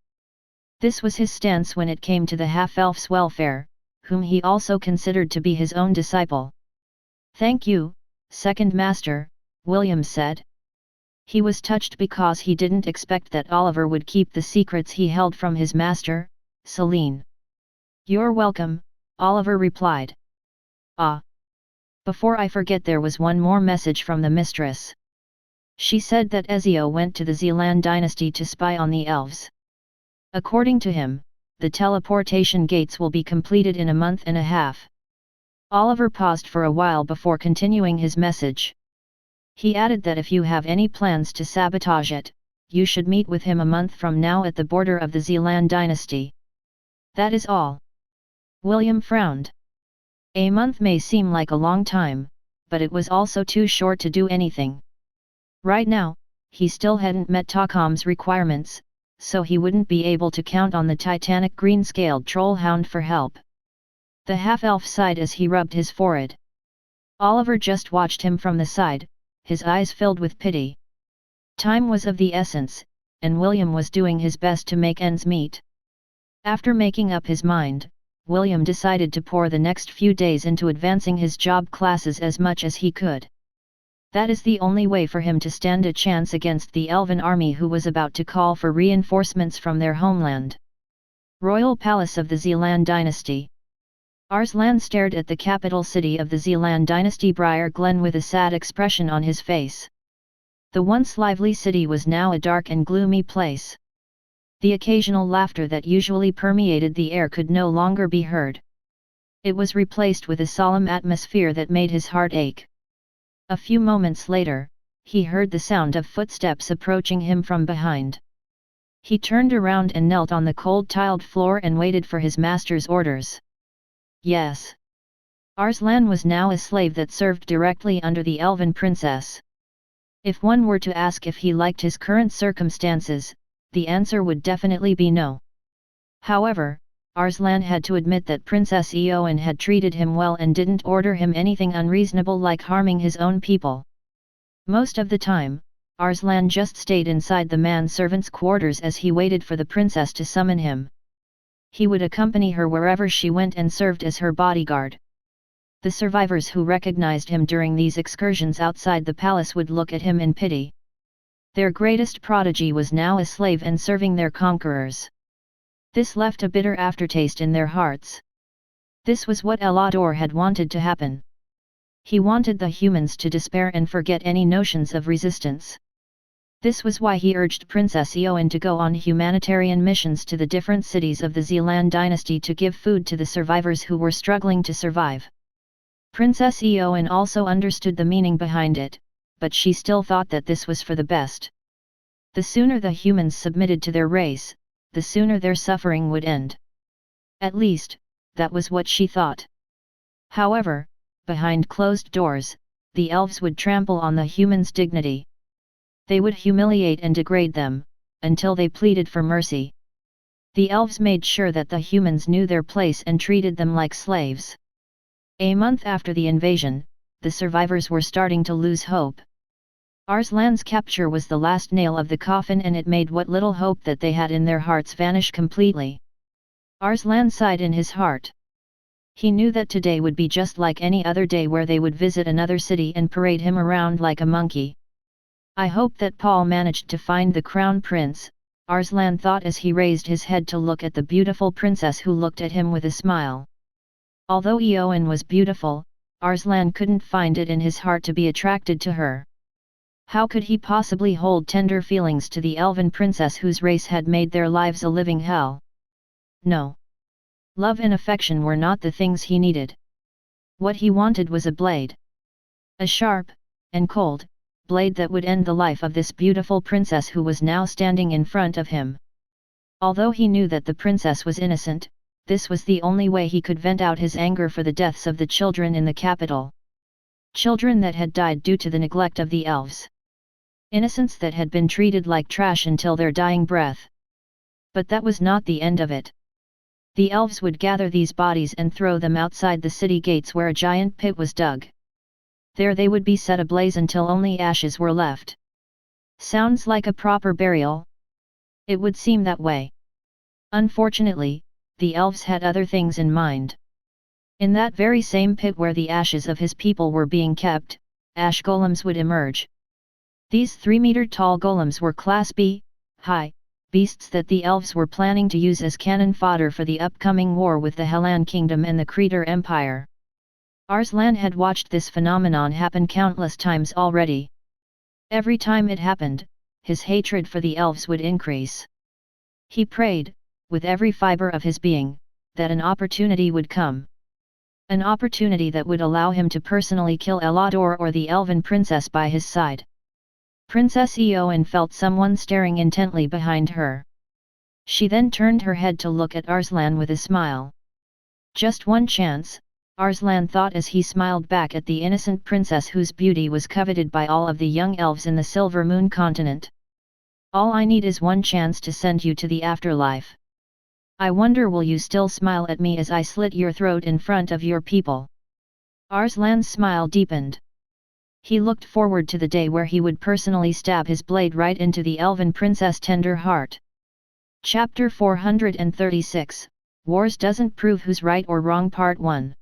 This was his stance when it came to the half-elf's welfare, whom he also considered to be his own disciple. "Thank you, Second Master," William said. He was touched because he didn't expect that Oliver would keep the secrets he held from his master, Celine. "You're welcome," Oliver replied. "Ah! Before I forget, there was one more message from the mistress. She said that Ezio went to the Zealand dynasty to spy on the elves. According to him, the teleportation gates will be completed in a month and a half." Oliver paused for a while before continuing his message. He added that if you have any plans to sabotage it, you should meet with him a month from now at the border of the Zealand dynasty. "That is all." William frowned. A month may seem like a long time, but it was also too short to do anything. Right now, he still hadn't met Takam's requirements, so he wouldn't be able to count on the titanic green-scaled trollhound for help. The half-elf sighed as he rubbed his forehead. Oliver just watched him from the side, his eyes filled with pity. Time was of the essence, and William was doing his best to make ends meet. After making up his mind, William decided to pour the next few days into advancing his job classes as much as he could. That is the only way for him to stand a chance against the elven army who was about to call for reinforcements from their homeland. Royal Palace of the Zealand Dynasty. Arslan stared at the capital city of the Zealand dynasty, Briar Glen, with a sad expression on his face. The once lively city was now a dark and gloomy place. The occasional laughter that usually permeated the air could no longer be heard. It was replaced with a solemn atmosphere that made his heart ache. A few moments later, he heard the sound of footsteps approaching him from behind. He turned around and knelt on the cold tiled floor and waited for his master's orders. Yes. Arslan was now a slave that served directly under the elven princess. If one were to ask if he liked his current circumstances, the answer would definitely be no. However, Arslan had to admit that Princess Eowyn had treated him well and didn't order him anything unreasonable like harming his own people. Most of the time, Arslan just stayed inside the manservant's quarters as he waited for the princess to summon him. He would accompany her wherever she went and served as her bodyguard. The survivors who recognized him during these excursions outside the palace would look at him in pity. Their greatest prodigy was now a slave and serving their conquerors. This left a bitter aftertaste in their hearts. This was what Elandorr had wanted to happen. He wanted the humans to despair and forget any notions of resistance. This was why he urged Princess Eowyn to go on humanitarian missions to the different cities of the Zealand dynasty to give food to the survivors who were struggling to survive. Princess Eowyn also understood the meaning behind it, but she still thought that this was for the best. The sooner the humans submitted to their race, the sooner their suffering would end. At least, that was what she thought. However, behind closed doors, the elves would trample on the humans' dignity. They would humiliate and degrade them, until they pleaded for mercy. The elves made sure that the humans knew their place and treated them like slaves. A month after the invasion, the survivors were starting to lose hope. Arslan's capture was the last nail of the coffin, and it made what little hope that they had in their hearts vanish completely. Arslan sighed in his heart. He knew that today would be just like any other day where they would visit another city and parade him around like a monkey. I hope that Paul managed to find the crown prince, Arslan thought as he raised his head to look at the beautiful princess who looked at him with a smile. Although Eowyn was beautiful, Arslan couldn't find it in his heart to be attracted to her. How could he possibly hold tender feelings to the elven princess whose race had made their lives a living hell? No. Love and affection were not the things he needed. What he wanted was a blade. A sharp, and cold, blade that would end the life of this beautiful princess who was now standing in front of him. Although he knew that the princess was innocent, this was the only way he could vent out his anger for the deaths of the children in the capital. Children that had died due to the neglect of the elves. Innocents that had been treated like trash until their dying breath. But that was not the end of it. The elves would gather these bodies and throw them outside the city gates where a giant pit was dug. There they would be set ablaze until only ashes were left. Sounds like a proper burial? It would seem that way. Unfortunately, the elves had other things in mind. In that very same pit where the ashes of his people were being kept, ash golems would emerge. These 3-meter-tall golems were Class B, high, beasts that the elves were planning to use as cannon fodder for the upcoming war with the Hellan Kingdom and the Kreator Empire. Arslan had watched this phenomenon happen countless times already. Every time it happened, his hatred for the elves would increase. He prayed, with every fiber of his being, that an opportunity would come. An opportunity that would allow him to personally kill Elandorr or the elven princess by his side. Princess Eowyn felt someone staring intently behind her. She then turned her head to look at Arslan with a smile. Just one chance, Arslan thought as he smiled back at the innocent princess whose beauty was coveted by all of the young elves in the Silver Moon continent. All I need is one chance to send you to the afterlife. I wonder, will you still smile at me as I slit your throat in front of your people? Arslan's smile deepened. He looked forward to the day where he would personally stab his blade right into the elven princess' tender heart. Chapter 436, Wars Doesn't Prove Who's Right or Wrong Part 1.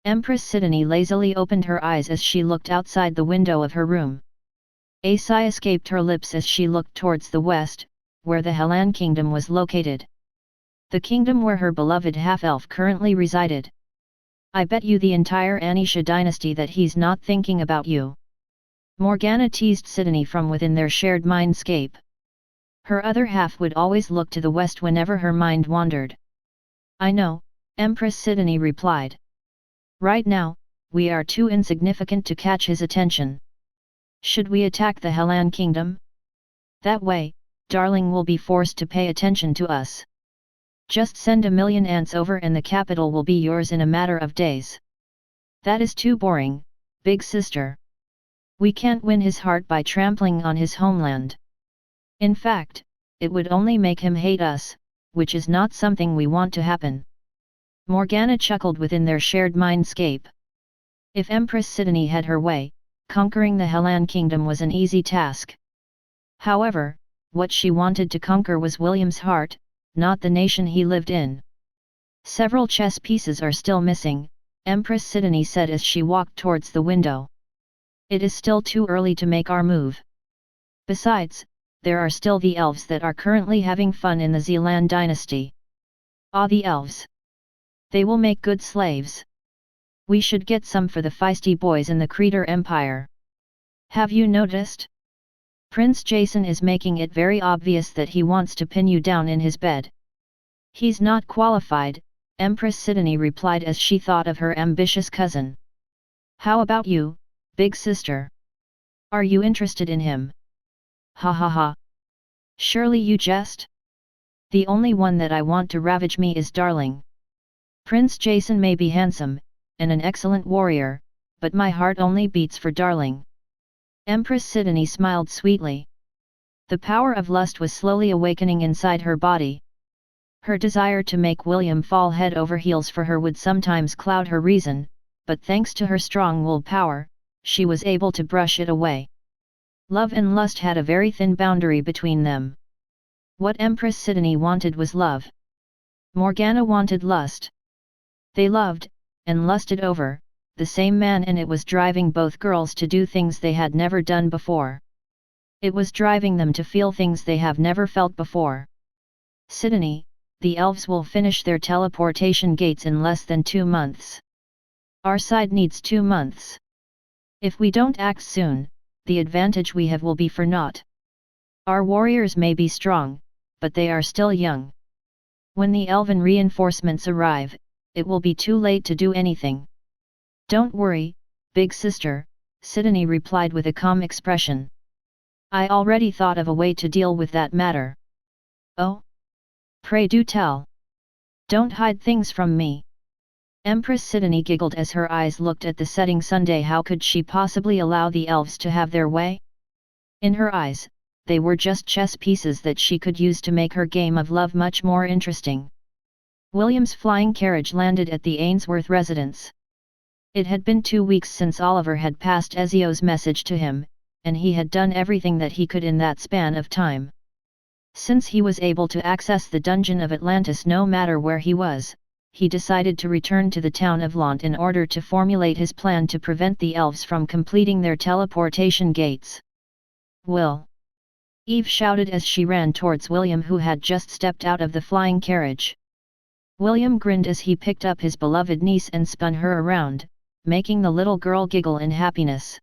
Empress Sidonie lazily opened her eyes as she looked outside the window of her room. A sigh escaped her lips as she looked towards the west, where the Hellan Kingdom was located. The kingdom where her beloved half-elf currently resided. I bet you the entire Anisha dynasty that he's not thinking about you. Morgana teased Sidonie from within their shared mindscape. Her other half would always look to the west whenever her mind wandered. I know, Empress Sidonie replied. Right now, we are too insignificant to catch his attention. Should we attack the Hellan Kingdom? That way, Darling will be forced to pay attention to us. Just send 1,000,000 ants over and the capital will be yours in a matter of days. That is too boring, big sister. We can't win his heart by trampling on his homeland. In fact, it would only make him hate us, which is not something we want to happen. Morgana chuckled within their shared mindscape. If Empress Sidonie had her way, conquering the Hellan Kingdom was an easy task. However, what she wanted to conquer was William's heart, not the nation he lived in. Several chess pieces are still missing, Empress Sidonie said as she walked towards the window. It is still too early to make our move. Besides, there are still the elves that are currently having fun in the Zealand dynasty. Ah, the elves! They will make good slaves. We should get some for the feisty boys in the Creator Empire. Have you noticed? Prince Jason is making it very obvious that he wants to pin you down in his bed. He's not qualified, Empress Sidonie replied as she thought of her ambitious cousin. How about you, big sister? Are you interested in him? Ha ha ha. Surely you jest? The only one that I want to ravage me is Darling. Prince Jason may be handsome, and an excellent warrior, but my heart only beats for Darling. Empress Sidonie smiled sweetly. The power of lust was slowly awakening inside her body. Her desire to make William fall head over heels for her would sometimes cloud her reason, but thanks to her strong willpower, she was able to brush it away. Love and lust had a very thin boundary between them. What Empress Sidonie wanted was love. Morgana wanted lust. They loved, and lusted over, the same man, and it was driving both girls to do things they had never done before. It was driving them to feel things they have never felt before. Sidonie, the elves will finish their teleportation gates in less than 2 months. Our side needs 2 months. If we don't act soon, the advantage we have will be for naught. Our warriors may be strong, but they are still young. When the elven reinforcements arrive, it will be too late to do anything. Don't worry, big sister, Sidonie replied with a calm expression. I already thought of a way to deal with that matter. Oh? Pray do tell. Don't hide things from me. Empress Sidonie giggled as her eyes looked at the setting sun. How could she possibly allow the elves to have their way? In her eyes, they were just chess pieces that she could use to make her game of love much more interesting. William's flying carriage landed at the Ainsworth residence. It had been 2 weeks since Oliver had passed Ezio's message to him, and he had done everything that he could in that span of time. Since he was able to access the dungeon of Atlantis no matter where he was, he decided to return to the town of Lont in order to formulate his plan to prevent the elves from completing their teleportation gates. Will! Eve shouted as she ran towards William, who had just stepped out of the flying carriage. William grinned as he picked up his beloved niece and spun her around, making the little girl giggle in happiness.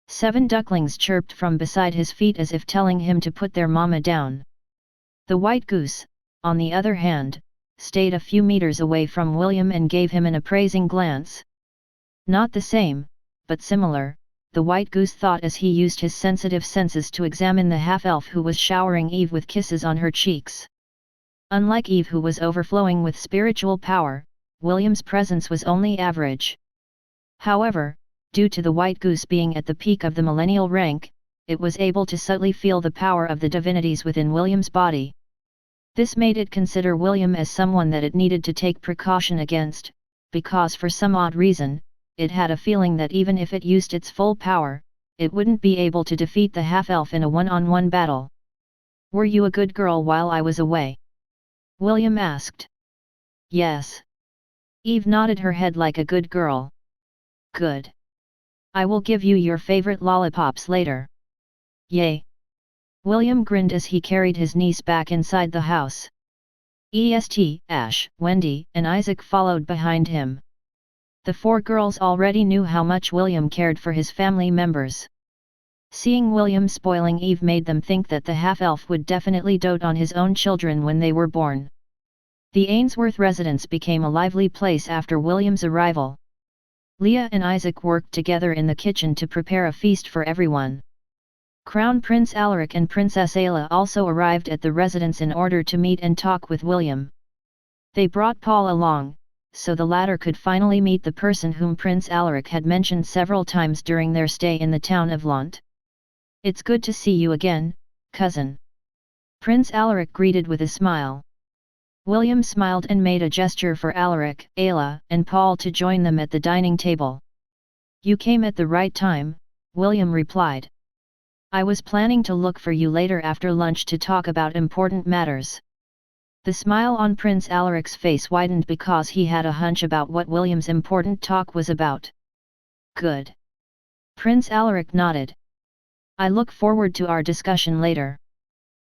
7 ducklings chirped from beside his feet as if telling him to put their mama down. The white goose, on the other hand, stayed a few meters away from William and gave him an appraising glance. Not the same, but similar, the white goose thought as he used his sensitive senses to examine the half-elf who was showering Eve with kisses on her cheeks. Unlike Eve, who was overflowing with spiritual power, William's presence was only average. However, due to the white goose being at the peak of the millennial rank, it was able to subtly feel the power of the divinities within William's body. This made it consider William as someone that it needed to take precaution against, because for some odd reason, it had a feeling that even if it used its full power, it wouldn't be able to defeat the half-elf in a one-on-one battle. Were you a good girl while I was away? William asked. Yes. Eve nodded her head like a good girl. Good. I will give you your favorite lollipops later. Yay! William grinned as he carried his niece back inside the house. Ash, Wendy, and Isaac followed behind him. The 4 girls already knew how much William cared for his family members. Seeing William spoiling Eve made them think that the half-elf would definitely dote on his own children when they were born. The Ainsworth residence became a lively place after William's arrival. Leah and Isaac worked together in the kitchen to prepare a feast for everyone. Crown Prince Alaric and Princess Ayla also arrived at the residence in order to meet and talk with William. They brought Paul along, so the latter could finally meet the person whom Prince Alaric had mentioned several times during their stay in the town of Lont. It's good to see you again, cousin. Prince Alaric greeted with a smile. William smiled and made a gesture for Alaric, Ayla, and Paul to join them at the dining table. You came at the right time, William replied. I was planning to look for you later after lunch to talk about important matters. The smile on Prince Alaric's face widened because he had a hunch about what William's important talk was about. Good. Prince Alaric nodded. I look forward to our discussion later.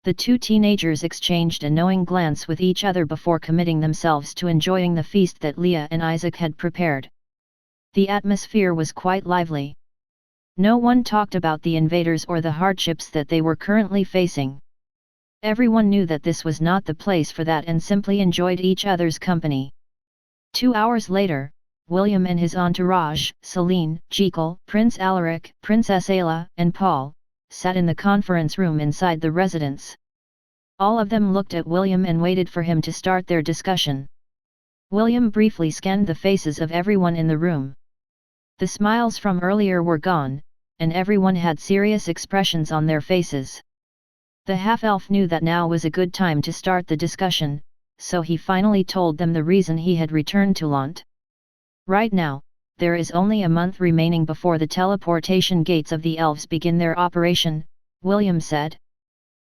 The two teenagers exchanged a knowing glance with each other before committing themselves to enjoying the feast that Leah and Isaac had prepared. The atmosphere was quite lively. No one talked about the invaders or the hardships that they were currently facing. Everyone knew that this was not the place for that and simply enjoyed each other's company. 2 hours later, William and his entourage, Celine, Jekyll, Prince Alaric, Princess Ayla, and Paul, sat in the conference room inside the residence. All of them looked at William and waited for him to start their discussion. William briefly scanned the faces of everyone in the room. The smiles from earlier were gone, and everyone had serious expressions on their faces. The half-elf knew that now was a good time to start the discussion, so he finally told them the reason he had returned to Lont. Right now, there is only a month remaining before the teleportation gates of the elves begin their operation, William said.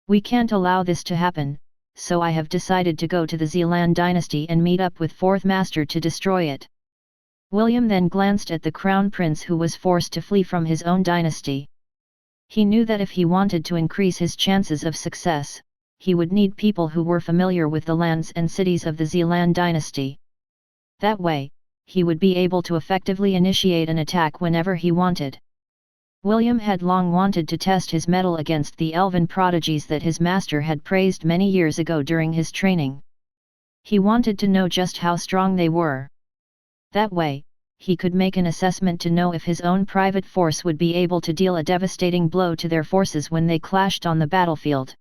We can't allow this to happen, so I have decided to go to the Zealand dynasty and meet up with Fourth Master to destroy it. William then glanced at the crown prince who was forced to flee from his own dynasty. He knew that if he wanted to increase his chances of success, he would need people who were familiar with the lands and cities of the Zealand dynasty. That way, he would be able to effectively initiate an attack whenever he wanted. William had long wanted to test his mettle against the elven prodigies that his master had praised many years ago during his training. He wanted to know just how strong they were. That way, he could make an assessment to know if his own private force would be able to deal a devastating blow to their forces when they clashed on the battlefield.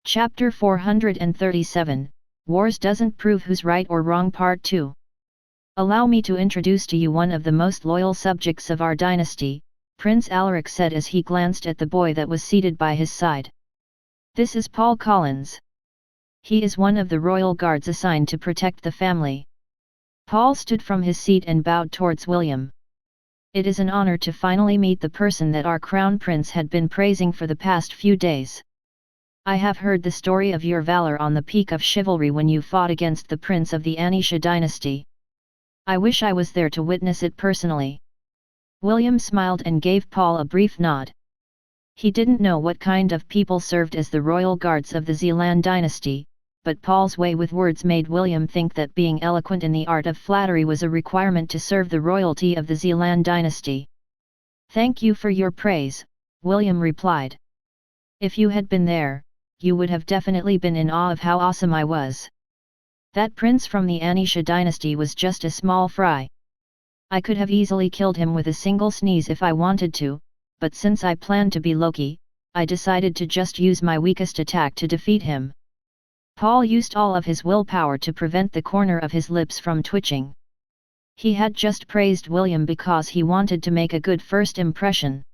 Chapter 437, Wars Doesn't Prove Who's Right or Wrong Part 2. Allow me to introduce to you one of the most loyal subjects of our dynasty, Prince Alaric said as he glanced at the boy that was seated by his side. This is Paul Collins. He is one of the royal guards assigned to protect the family. Paul stood from his seat and bowed towards William. It is an honor to finally meet the person that our crown prince had been praising for the past few days. I have heard the story of your valor on the peak of chivalry when you fought against the prince of the Anisha dynasty. I wish I was there to witness it personally. William smiled and gave Paul a brief nod. He didn't know what kind of people served as the royal guards of the Zealand dynasty, but Paul's way with words made William think that being eloquent in the art of flattery was a requirement to serve the royalty of the Zealand dynasty. Thank you for your praise, William replied. If you had been there, you would have definitely been in awe of how awesome I was. That prince from the Anisha dynasty was just a small fry. I could have easily killed him with a single sneeze if I wanted to, but since I planned to be Loki, I decided to just use my weakest attack to defeat him. Paul used all of his willpower to prevent the corner of his lips from twitching. He had just praised William because he wanted to make a good first impression.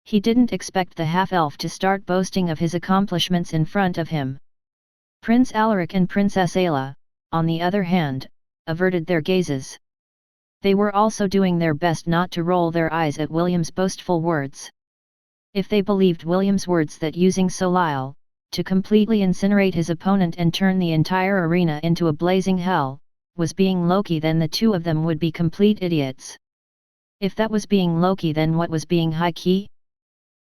He didn't expect the half-elf to start boasting of his accomplishments in front of him. Prince Alaric and Princess Ayla, on the other hand, averted their gazes. They were also doing their best not to roll their eyes at William's boastful words. If they believed William's words that using Solile, to completely incinerate his opponent and turn the entire arena into a blazing hell, was being Loki, then the two of them would be complete idiots. If that was being Loki, then what was being High-Key?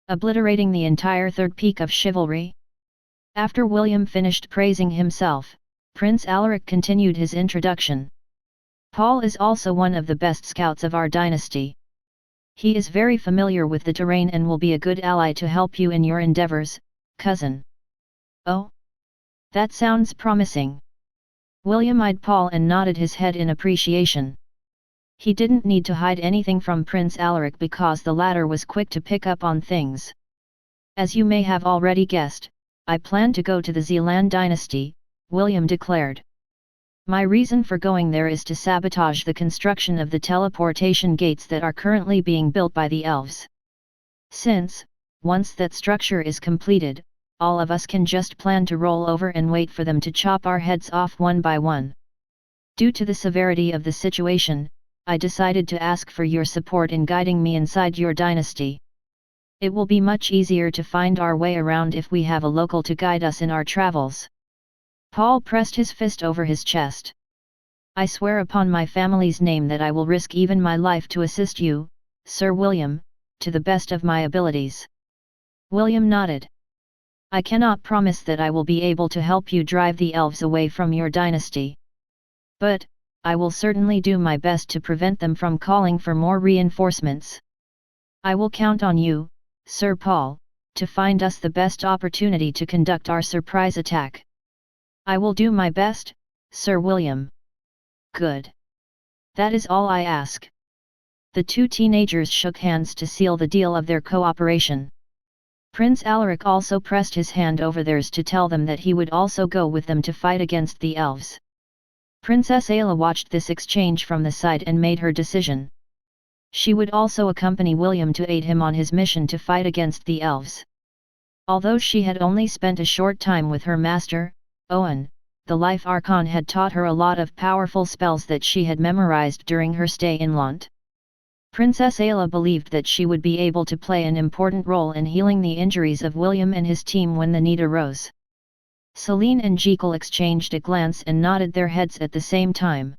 Obliterating the entire third peak of chivalry? After William finished praising himself, Prince Alaric continued his introduction. Paul is also one of the best scouts of our dynasty. He is very familiar with the terrain and will be a good ally to help you in your endeavors, cousin. Oh? That sounds promising. William eyed Paul and nodded his head in appreciation. He didn't need to hide anything from Prince Alaric because the latter was quick to pick up on things. As you may have already guessed, I plan to go to the Zealand dynasty, William declared. My reason for going there is to sabotage the construction of the teleportation gates that are currently being built by the elves. Since, once that structure is completed, all of us can just plan to roll over and wait for them to chop our heads off one by one. Due to the severity of the situation, I decided to ask for your support in guiding me inside your dynasty. It will be much easier to find our way around if we have a local to guide us in our travels. Paul pressed his fist over his chest. I swear upon my family's name that I will risk even my life to assist you, Sir William, to the best of my abilities. William nodded. I cannot promise that I will be able to help you drive the elves away from your dynasty. But, I will certainly do my best to prevent them from calling for more reinforcements. I will count on you, Sir Paul, to find us the best opportunity to conduct our surprise attack. I will do my best, Sir William. Good. That is all I ask. The two teenagers shook hands to seal the deal of their cooperation. Prince Alaric also pressed his hand over theirs to tell them that he would also go with them to fight against the elves. Princess Ayla watched this exchange from the side and made her decision. She would also accompany William to aid him on his mission to fight against the elves. Although she had only spent a short time with her master, Owen, the Life Archon had taught her a lot of powerful spells that she had memorized during her stay in Lont. Princess Ayla believed that she would be able to play an important role in healing the injuries of William and his team when the need arose. Celine and Jekyll exchanged a glance and nodded their heads at the same time.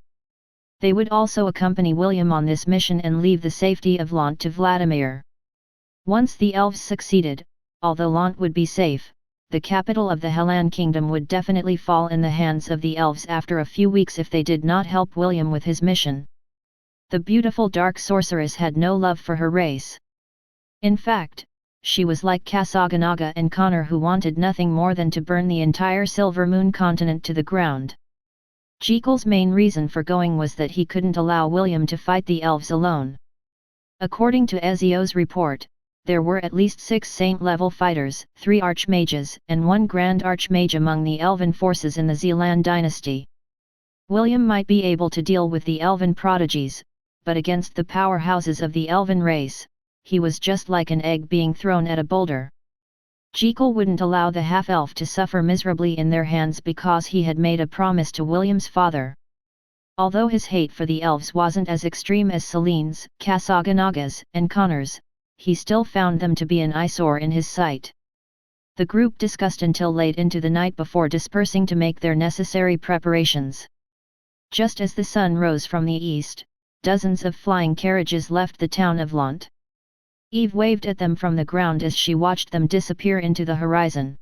They would also accompany William on this mission and leave the safety of Lont to Vladimir. Once the elves succeeded, although Lont would be safe, the capital of the Hellan kingdom would definitely fall in the hands of the elves after a few weeks if they did not help William with his mission. The beautiful dark sorceress had no love for her race. In fact, she was like Kasaganaga and Connor, who wanted nothing more than to burn the entire Silver Moon continent to the ground. Jekyll's main reason for going was that he couldn't allow William to fight the elves alone. According to Ezio's report, there were at least 6 saint-level fighters, 3 archmages, and 1 grand archmage among the elven forces in the Zealand dynasty. William might be able to deal with the elven prodigies, but against the powerhouses of the elven race, he was just like an egg being thrown at a boulder. Jekyll wouldn't allow the half-elf to suffer miserably in their hands because he had made a promise to William's father. Although his hate for the elves wasn't as extreme as Celine's, Kasaganaga's, and Connor's, he still found them to be an eyesore in his sight. The group discussed until late into the night before dispersing to make their necessary preparations. Just as the sun rose from the east, dozens of flying carriages left the town of Lont. Eve waved at them from the ground as she watched them disappear into the horizon.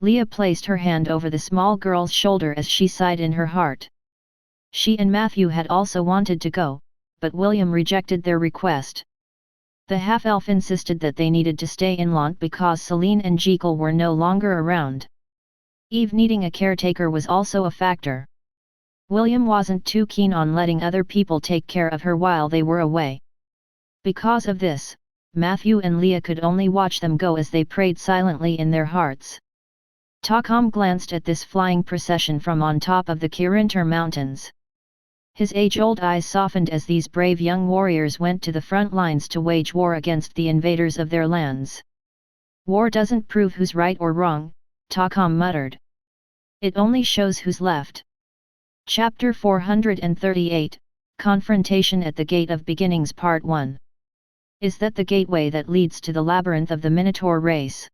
Leah placed her hand over the small girl's shoulder as she sighed in her heart. She and Matthew had also wanted to go, but William rejected their request. The half-elf insisted that they needed to stay in Lont because Celine and Jekyll were no longer around. Eve needing a caretaker was also a factor. William wasn't too keen on letting other people take care of her while they were away. Because of this, Matthew and Leah could only watch them go as they prayed silently in their hearts. Takam glanced at this flying procession from on top of the Kirintar Mountains. His age-old eyes softened as these brave young warriors went to the front lines to wage war against the invaders of their lands. War doesn't prove who's right or wrong, Takam muttered. It only shows who's left. Chapter 438, Confrontation at the Gate of Beginnings Part 1. Is that the gateway that leads to the labyrinth of the Minotaur race?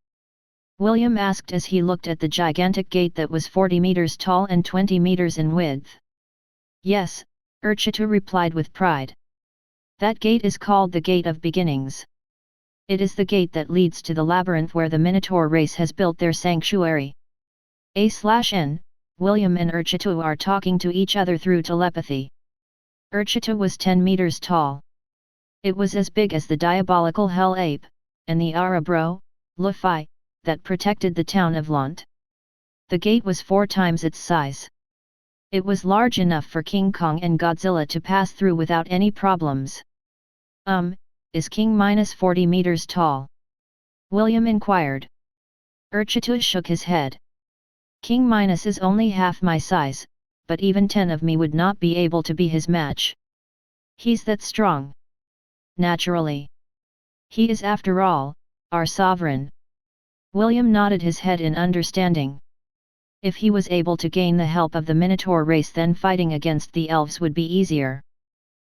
William asked as he looked at the gigantic gate that was 40 meters tall and 20 meters in width. Yes, Urchitu replied with pride. That gate is called the Gate of Beginnings. It is the gate that leads to the labyrinth where the Minotaur race has built their sanctuary. A/N, William and Urchitu are talking to each other through telepathy. Urchitu was 10 meters tall. It was as big as the diabolical Hell Ape, and the Arabro, Luffy, that protected the town of Lont. The gate was 4 times its size. It was large enough for King Kong and Godzilla to pass through without any problems. Is King -40 meters tall? William inquired. Urchitu shook his head. King Minus is only half my size, but even 10 of me would not be able to be his match. He's that strong. Naturally. He is after all, our sovereign. William nodded his head in understanding. If he was able to gain the help of the Minotaur race, then fighting against the elves would be easier.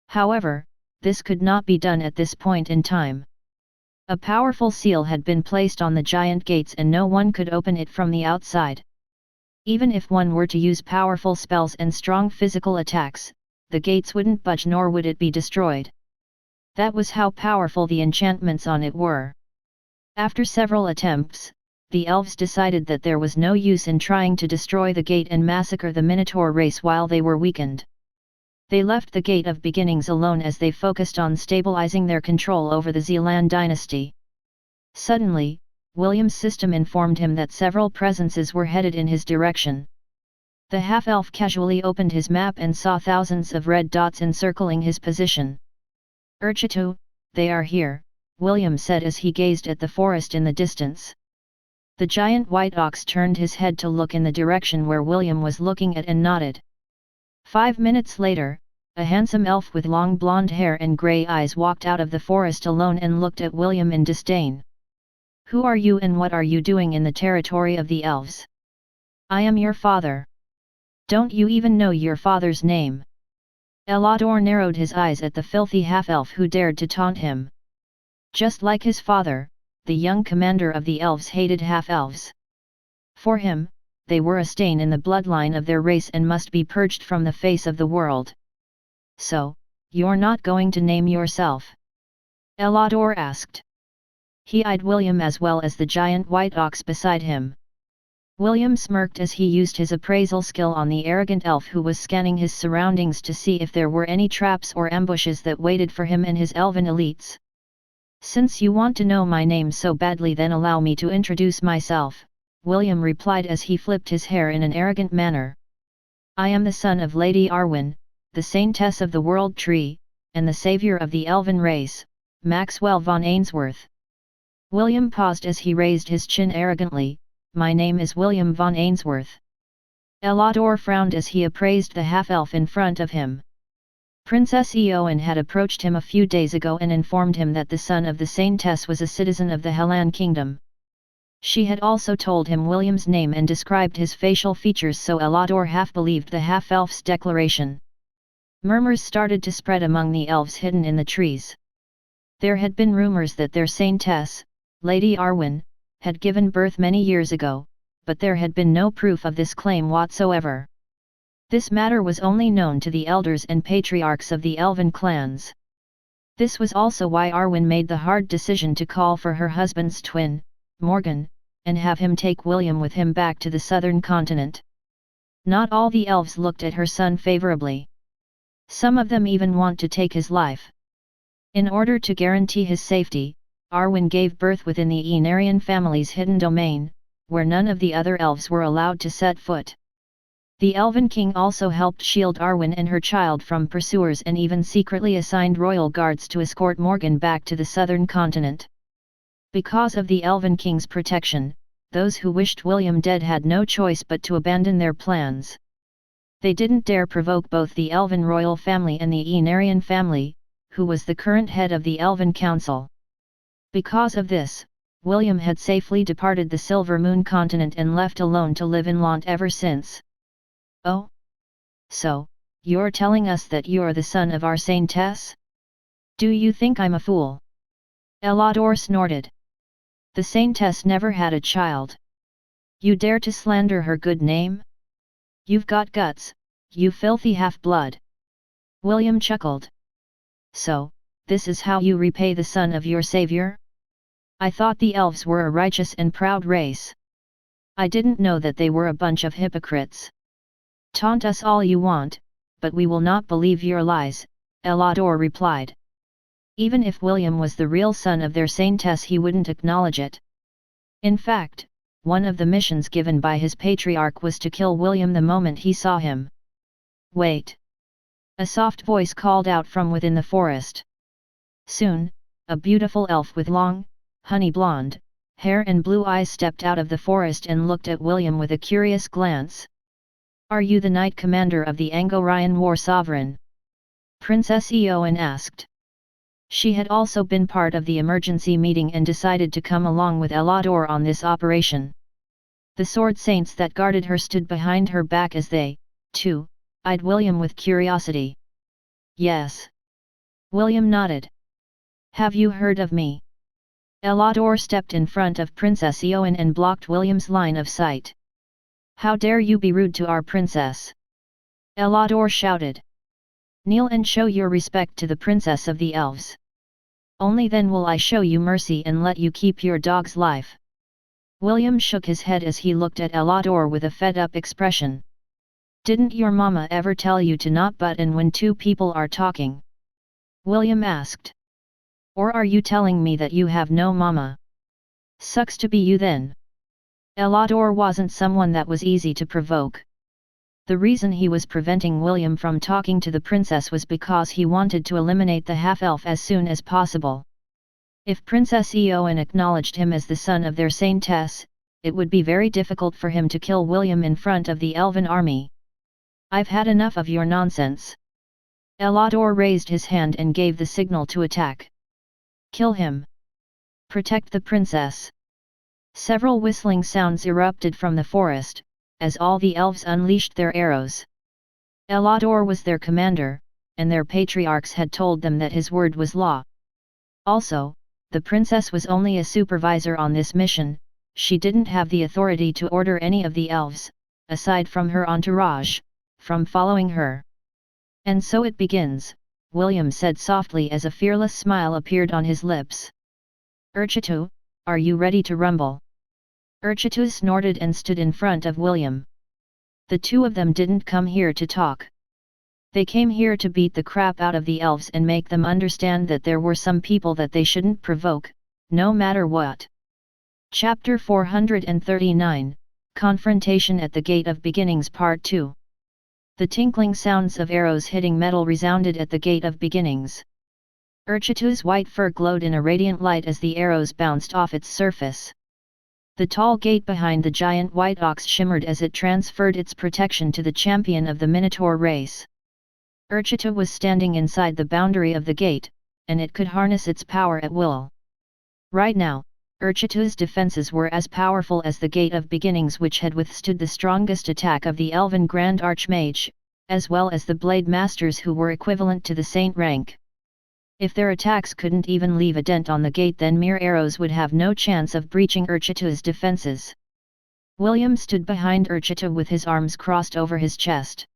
However, this could not be done at this point in time. A powerful seal had been placed on the giant gates and no one could open it from the outside. Even if one were to use powerful spells and strong physical attacks, the gates wouldn't budge nor would it be destroyed. That was how powerful the enchantments on it were. After several attempts, the elves decided that there was no use in trying to destroy the gate and massacre the Minotaur race while they were weakened. They left the Gate of Beginnings alone as they focused on stabilizing their control over the Zealand dynasty. Suddenly, William's system informed him that several presences were headed in his direction. The half-elf casually opened his map and saw thousands of red dots encircling his position. "Urchitu, they are here," William said as he gazed at the forest in the distance. The giant white ox turned his head to look in the direction where William was looking at and nodded. 5 minutes later, a handsome elf with long blonde hair and grey eyes walked out of the forest alone and looked at William in disdain. "Who are you and what are you doing in the territory of the elves?" "I am your father." "Don't you even know your father's name?" Elandorr narrowed his eyes at the filthy half-elf who dared to taunt him. Just like his father, the young commander of the elves hated half-elves. For him, they were a stain in the bloodline of their race and must be purged from the face of the world. "So, you're not going to name yourself?" Elandorr asked. He eyed William as well as the giant white ox beside him. William smirked as he used his appraisal skill on the arrogant elf who was scanning his surroundings to see if there were any traps or ambushes that waited for him and his elven elites. "Since you want to know my name so badly, then allow me to introduce myself," William replied as he flipped his hair in an arrogant manner. "I am the son of Lady Arwen, the Saintess of the World Tree, and the savior of the elven race, Maxwell von Ainsworth." William paused as he raised his chin arrogantly. "My name is William von Ainsworth." Elandorr frowned as he appraised the half-elf in front of him. Princess Eowyn had approached him a few days ago and informed him that the son of the Saintess was a citizen of the Hellan kingdom. She had also told him William's name and described his facial features, so Elandorr half believed the half-elf's declaration. Murmurs started to spread among the elves hidden in the trees. There had been rumors that their Saintess, Lady Arwen, had given birth many years ago, but there had been no proof of this claim whatsoever. This matter was only known to the elders and patriarchs of the elven clans. This was also why Arwen made the hard decision to call for her husband's twin, Morgan, and have him take William with him back to the southern continent. Not all the elves looked at her son favorably. Some of them even want to take his life. In order to guarantee his safety, Arwen gave birth within the Aenarian family's hidden domain, where none of the other elves were allowed to set foot. The Elven King also helped shield Arwen and her child from pursuers and even secretly assigned royal guards to escort Morgan back to the southern continent. Because of the Elven King's protection, those who wished William dead had no choice but to abandon their plans. They didn't dare provoke both the Elven royal family and the Aenarian family, who was the current head of the Elven Council. Because of this, William had safely departed the Silver Moon continent and left alone to live in Lont ever since. "Oh? So, you're telling us that you're the son of our Saintess? Do you think I'm a fool?" Elandorr snorted. "The Saintess never had a child. You dare to slander her good name? You've got guts, you filthy half-blood." William chuckled. "So, this is how you repay the son of your savior? I thought the elves were a righteous and proud race. I didn't know that they were a bunch of hypocrites." "Taunt us all you want, but we will not believe your lies," Elandorr replied. Even if William was the real son of their Saintess, he wouldn't acknowledge it. In fact, one of the missions given by his patriarch was to kill William the moment he saw him. "Wait!" A soft voice called out from within the forest. Soon, a beautiful elf with long, honey blonde hair and blue eyes stepped out of the forest and looked at William with a curious glance. "Are you the Knight Commander of the Angorian War Sovereign?" Princess Eowyn asked. She had also been part of the emergency meeting and decided to come along with Elandorr on this operation. The sword saints that guarded her stood behind her back as they, too, eyed William with curiosity. "Yes." William nodded. "Have you heard of me?" Elandorr stepped in front of Princess Eowyn and blocked William's line of sight. "How dare you be rude to our princess!" Elandorr shouted. "Kneel and show your respect to the princess of the elves." Only then will I show you mercy and let you keep your dog's life." William shook his head as he looked at Elandorr with a fed-up expression. "Didn't your mama ever tell you to not butt in when two people are talking?" William asked. "Or are you telling me that you have no mama? Sucks to be you then." Elandorr wasn't someone that was easy to provoke. The reason he was preventing William from talking to the princess was because he wanted to eliminate the half-elf as soon as possible. If Princess Eowyn acknowledged him as the son of their saintess, it would be very difficult for him to kill William in front of the elven army. "I've had enough of your nonsense." Elandorr raised his hand and gave the signal to attack. "Kill him. Protect the princess." Several whistling sounds erupted from the forest, as all the elves unleashed their arrows. Elandorr was their commander, and their patriarchs had told them that his word was law. Also, the princess was only a supervisor on this mission. She didn't have the authority to order any of the elves, aside from her entourage, from following her. "And so it begins," William said softly as a fearless smile appeared on his lips. "Urchitu, are you ready to rumble?" Urchitu snorted and stood in front of William. The two of them didn't come here to talk. They came here to beat the crap out of the elves and make them understand that there were some people that they shouldn't provoke, no matter what. Chapter 439, Confrontation at the Gate of Beginnings Part 2. The tinkling sounds of arrows hitting metal resounded at the Gate of Beginnings. Urchitu's white fur glowed in a radiant light as the arrows bounced off its surface. The tall gate behind the giant white ox shimmered as it transferred its protection to the champion of the Minotaur race. Urchitu was standing inside the boundary of the gate, and it could harness its power at will. Right now, Urchitu's defenses were as powerful as the Gate of Beginnings, which had withstood the strongest attack of the Elven Grand Archmage, as well as the Blade Masters who were equivalent to the Saint rank. If their attacks couldn't even leave a dent on the gate, then mere arrows would have no chance of breaching Urchitu's defenses. William stood behind Urchitu with his arms crossed over his chest.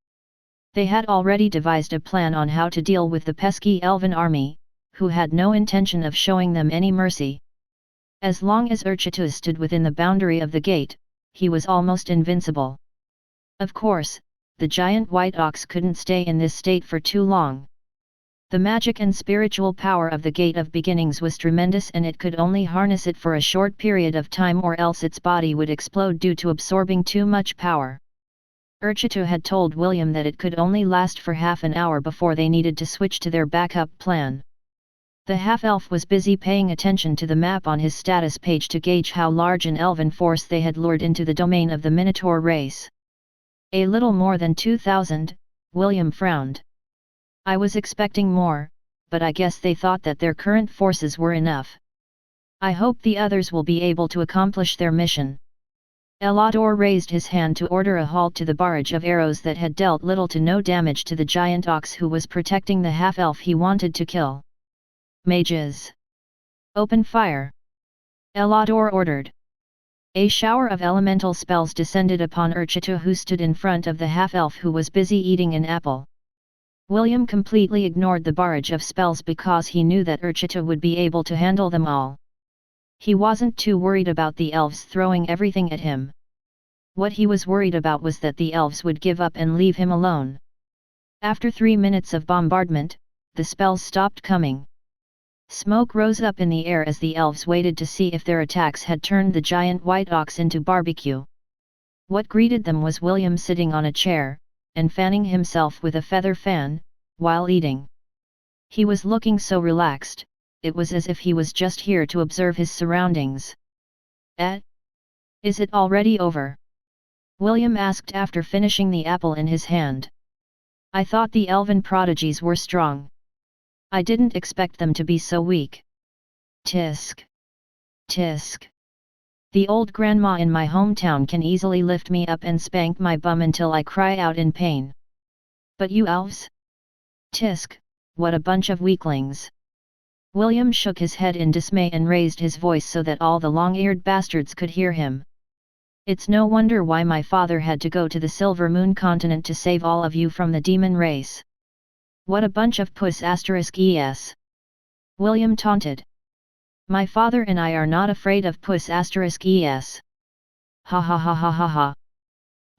They had already devised a plan on how to deal with the pesky elven army, who had no intention of showing them any mercy. As long as Urchitu stood within the boundary of the gate, he was almost invincible. Of course, the giant white ox couldn't stay in this state for too long. The magic and spiritual power of the Gate of Beginnings was tremendous, and it could only harness it for a short period of time, or else its body would explode due to absorbing too much power. Urchitu had told William that it could only last for half an hour before they needed to switch to their backup plan. The half-elf was busy paying attention to the map on his status page to gauge how large an elven force they had lured into the domain of the Minotaur race. "A little more than 2,000, William frowned. "I was expecting more, but I guess they thought that their current forces were enough. I hope the others will be able to accomplish their mission." Elandorr raised his hand to order a halt to the barrage of arrows that had dealt little to no damage to the giant ox who was protecting the half-elf he wanted to kill. "Mages! Open fire!" Elandorr ordered. A shower of elemental spells descended upon Urchitu, who stood in front of the half-elf who was busy eating an apple. William completely ignored the barrage of spells because he knew that Urchitu would be able to handle them all. He wasn't too worried about the elves throwing everything at him. What he was worried about was that the elves would give up and leave him alone. After 3 minutes of bombardment, the spells stopped coming. Smoke rose up in the air as the elves waited to see if their attacks had turned the giant white ox into barbecue. What greeted them was William sitting on a chair, and fanning himself with a feather fan, while eating. He was looking so relaxed, it was as if he was just here to observe his surroundings. Is it already over?" William asked after finishing the apple in his hand. "I thought the elven prodigies were strong. I didn't expect them to be so weak." Tisk. Tisk. "The old grandma in my hometown can easily lift me up and spank my bum until I cry out in pain. But you elves? Tisk, what a bunch of weaklings." William shook his head in dismay and raised his voice so that all the long-eared bastards could hear him. "It's no wonder why my father had to go to the Silver Moon continent to save all of you from the demon race. What a bunch of puss *es. William taunted. My father and I are not afraid of puss *es. Ha ha ha ha ha ha.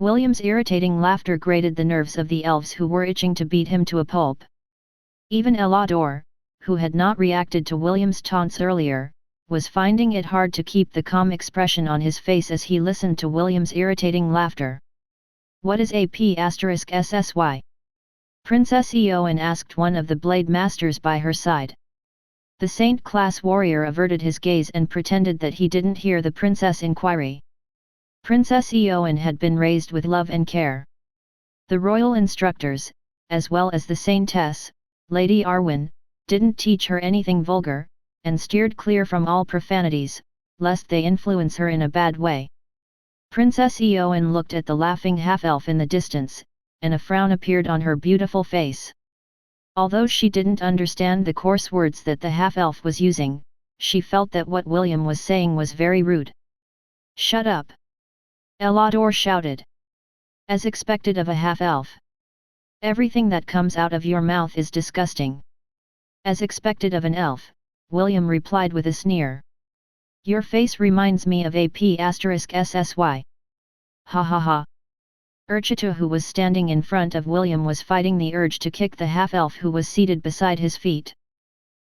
William's irritating laughter grated the nerves of the elves who were itching to beat him to a pulp. Even Elandorr, who had not reacted to William's taunts earlier, was finding it hard to keep the calm expression on his face as he listened to William's irritating laughter. What is a **SSY? Princess Eowyn asked one of the blade masters by her side. The saint-class warrior averted his gaze and pretended that he didn't hear the princess' inquiry. Princess Eowyn had been raised with love and care. The royal instructors, as well as the saintess, Lady Arwen, didn't teach her anything vulgar, and steered clear from all profanities, lest they influence her in a bad way. Princess Eowyn looked at the laughing half-elf in the distance, and a frown appeared on her beautiful face. Although she didn't understand the coarse words that the half-elf was using, she felt that what William was saying was very rude. Shut up! Elandorr shouted. As expected of a half-elf. Everything that comes out of your mouth is disgusting. As expected of an elf, William replied with a sneer. Your face reminds me of a **SSY. Ha ha ha. Urchito, who was standing in front of William, was fighting the urge to kick the half-elf who was seated beside his feet.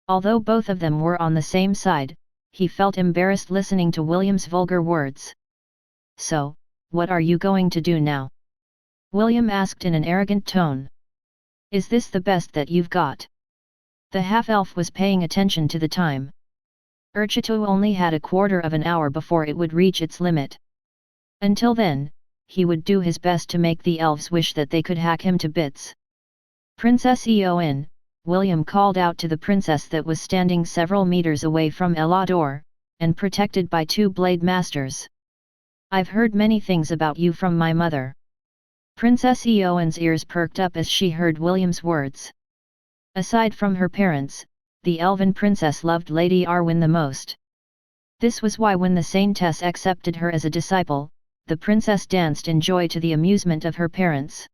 Although both of them were on the same side, he felt embarrassed listening to William's vulgar words. So, what are you going to do now? William asked in an arrogant tone. Is this the best that you've got? The half-elf was paying attention to the time. Urchito only had a quarter of an hour before it would reach its limit. Until then, he would do his best to make the elves wish that they could hack him to bits. Princess Eowyn, William called out to the princess that was standing several meters away from Elandorr, and protected by two blade masters. I've heard many things about you from my mother. Princess Eowyn's ears perked up as she heard William's words. Aside from her parents, the elven princess loved Lady Arwen the most. This was why when the saintess accepted her as a disciple, the princess danced in joy to the amusement of her parents.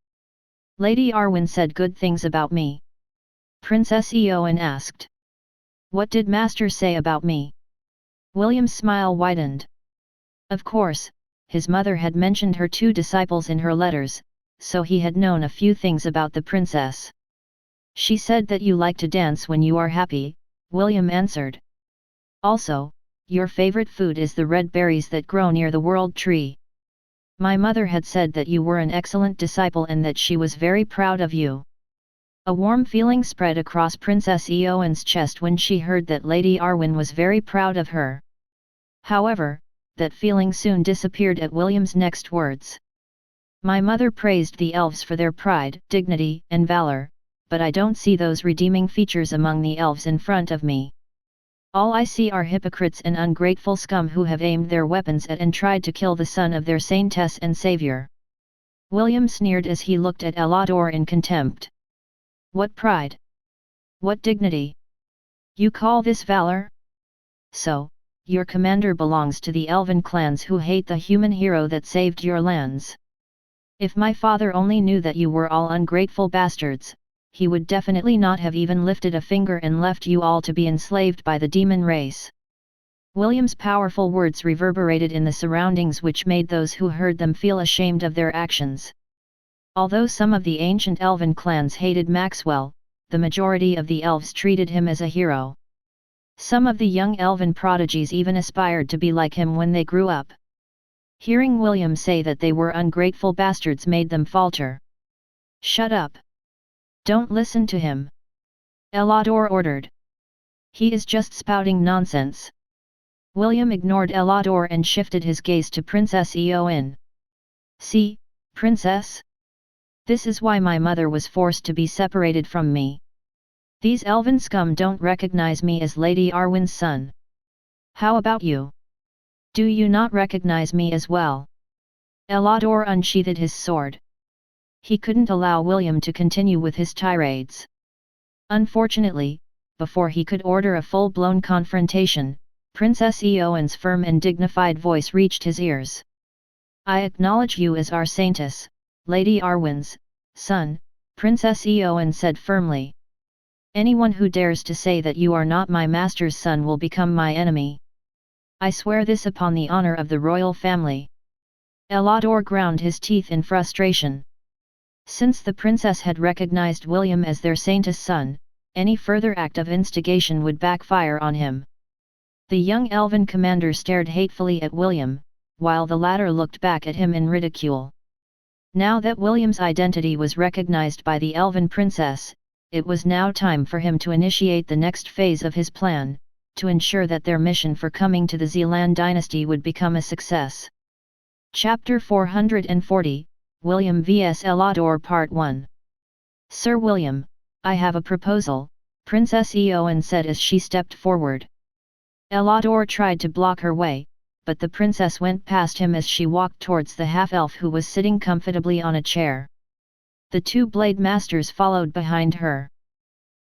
Lady Arwen said good things about me. Princess Eowyn asked. What did Master say about me? William's smile widened. Of course, his mother had mentioned her two disciples in her letters, so he had known a few things about the princess. She said that you like to dance when you are happy, William answered. Also, your favorite food is the red berries that grow near the world tree. My mother had said that you were an excellent disciple and that she was very proud of you. A warm feeling spread across Princess Eowyn's chest when she heard that Lady Arwen was very proud of her. However, that feeling soon disappeared at William's next words. My mother praised the elves for their pride, dignity, and valor, but I don't see those redeeming features among the elves in front of me. All I see are hypocrites and ungrateful scum who have aimed their weapons at and tried to kill the son of their saintess and savior. William sneered as he looked at Elandorr in contempt. What pride? What dignity? You call this valor? So, your commander belongs to the elven clans who hate the human hero that saved your lands. If my father only knew that you were all ungrateful bastards, he would definitely not have even lifted a finger and left you all to be enslaved by the demon race. William's powerful words reverberated in the surroundings, which made those who heard them feel ashamed of their actions. Although some of the ancient elven clans hated Maxwell, the majority of the elves treated him as a hero. Some of the young elven prodigies even aspired to be like him when they grew up. Hearing William say that they were ungrateful bastards made them falter. Shut up! Don't listen to him! Elandorr ordered. He is just spouting nonsense. William ignored Elandorr and shifted his gaze to Princess Eowyn. See, Princess? This is why my mother was forced to be separated from me. These elven scum don't recognize me as Lady Arwen's son. How about you? Do you not recognize me as well? Elandorr unsheathed his sword. He couldn't allow William to continue with his tirades. Unfortunately, before he could order a full-blown confrontation, Princess Eowyn's firm and dignified voice reached his ears. I acknowledge you as our saintess, Lady Arwen's son, Princess Eowyn said firmly. Anyone who dares to say that you are not my master's son will become my enemy. I swear this upon the honor of the royal family." Elandorr ground his teeth in frustration. Since the princess had recognized William as their saint's son, any further act of instigation would backfire on him. The young elven commander stared hatefully at William, while the latter looked back at him in ridicule. Now that William's identity was recognized by the elven princess, it was now time for him to initiate the next phase of his plan, to ensure that their mission for coming to the Zealand dynasty would become a success. Chapter 440, William vs Elandorr Part 1. "Sir William, I have a proposal," Princess Eowyn said as she stepped forward. Elandorr tried to block her way, but the princess went past him as she walked towards the half-elf who was sitting comfortably on a chair. The two blade masters followed behind her.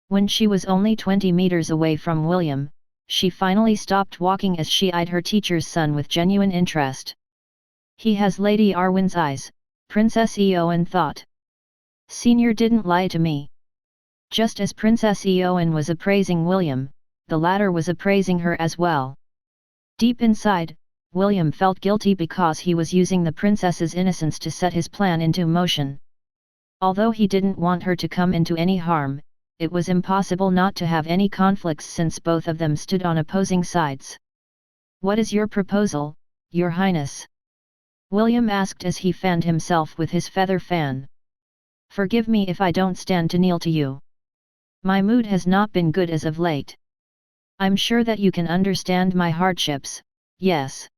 When she was only 20 meters away from William, she finally stopped walking as she eyed her teacher's son with genuine interest. "He has Lady Arwen's eyes," Princess Eowyn thought. "Senior didn't lie to me." Just as Princess Eowyn was appraising William, the latter was appraising her as well. Deep inside, William felt guilty because he was using the princess's innocence to set his plan into motion. Although he didn't want her to come into any harm, it was impossible not to have any conflicts since both of them stood on opposing sides. "What is your proposal, Your Highness?" William asked as he fanned himself with his feather fan. "Forgive me if I don't stand to kneel to you. My mood has not been good as of late. I'm sure that you can understand my hardships, yes."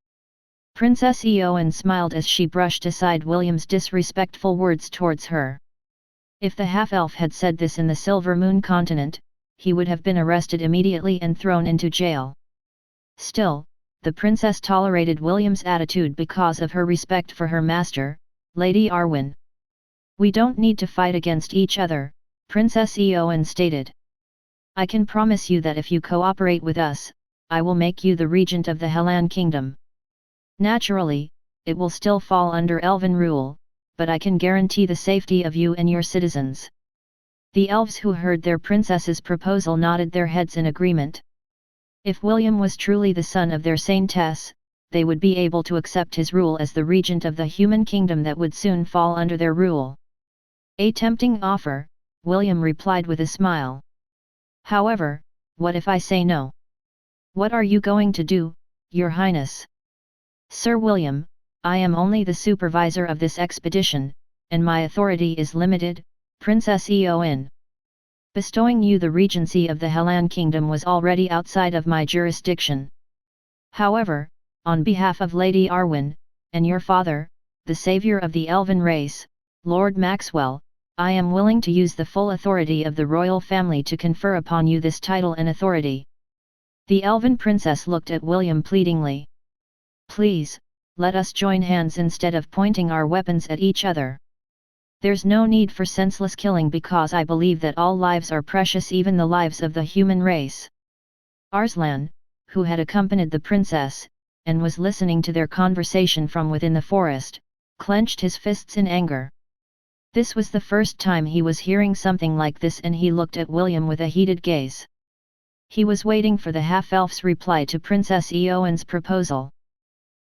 Princess Eowyn smiled as she brushed aside William's disrespectful words towards her. If the half-elf had said this in the Silver Moon continent, he would have been arrested immediately and thrown into jail. Still, the princess tolerated William's attitude because of her respect for her master, Lady Arwen. "We don't need to fight against each other," Princess Eowyn stated. "I can promise you that if you cooperate with us, I will make you the regent of the Hellan kingdom. Naturally, it will still fall under elven rule, but I can guarantee the safety of you and your citizens." The elves who heard their princess's proposal nodded their heads in agreement. If William was truly the son of their saintess, they would be able to accept his rule as the regent of the human kingdom that would soon fall under their rule. "A tempting offer," William replied with a smile. "However, what if I say no?" "What are you going to do, Your Highness?" "Sir William, I am only the supervisor of this expedition, and my authority is limited," Princess Eowyn. "Bestowing you the regency of the Hellan kingdom was already outside of my jurisdiction. However, on behalf of Lady Arwen, and your father, the savior of the elven race, Lord Maxwell, I am willing to use the full authority of the royal family to confer upon you this title and authority." The elven princess looked at William pleadingly. "Please, let us join hands instead of pointing our weapons at each other. There's no need for senseless killing because I believe that all lives are precious, even the lives of the human race." Arslan, who had accompanied the princess, and was listening to their conversation from within the forest, clenched his fists in anger. This was the first time he was hearing something like this, and he looked at William with a heated gaze. He was waiting for the half-elf's reply to Princess Eowyn's proposal.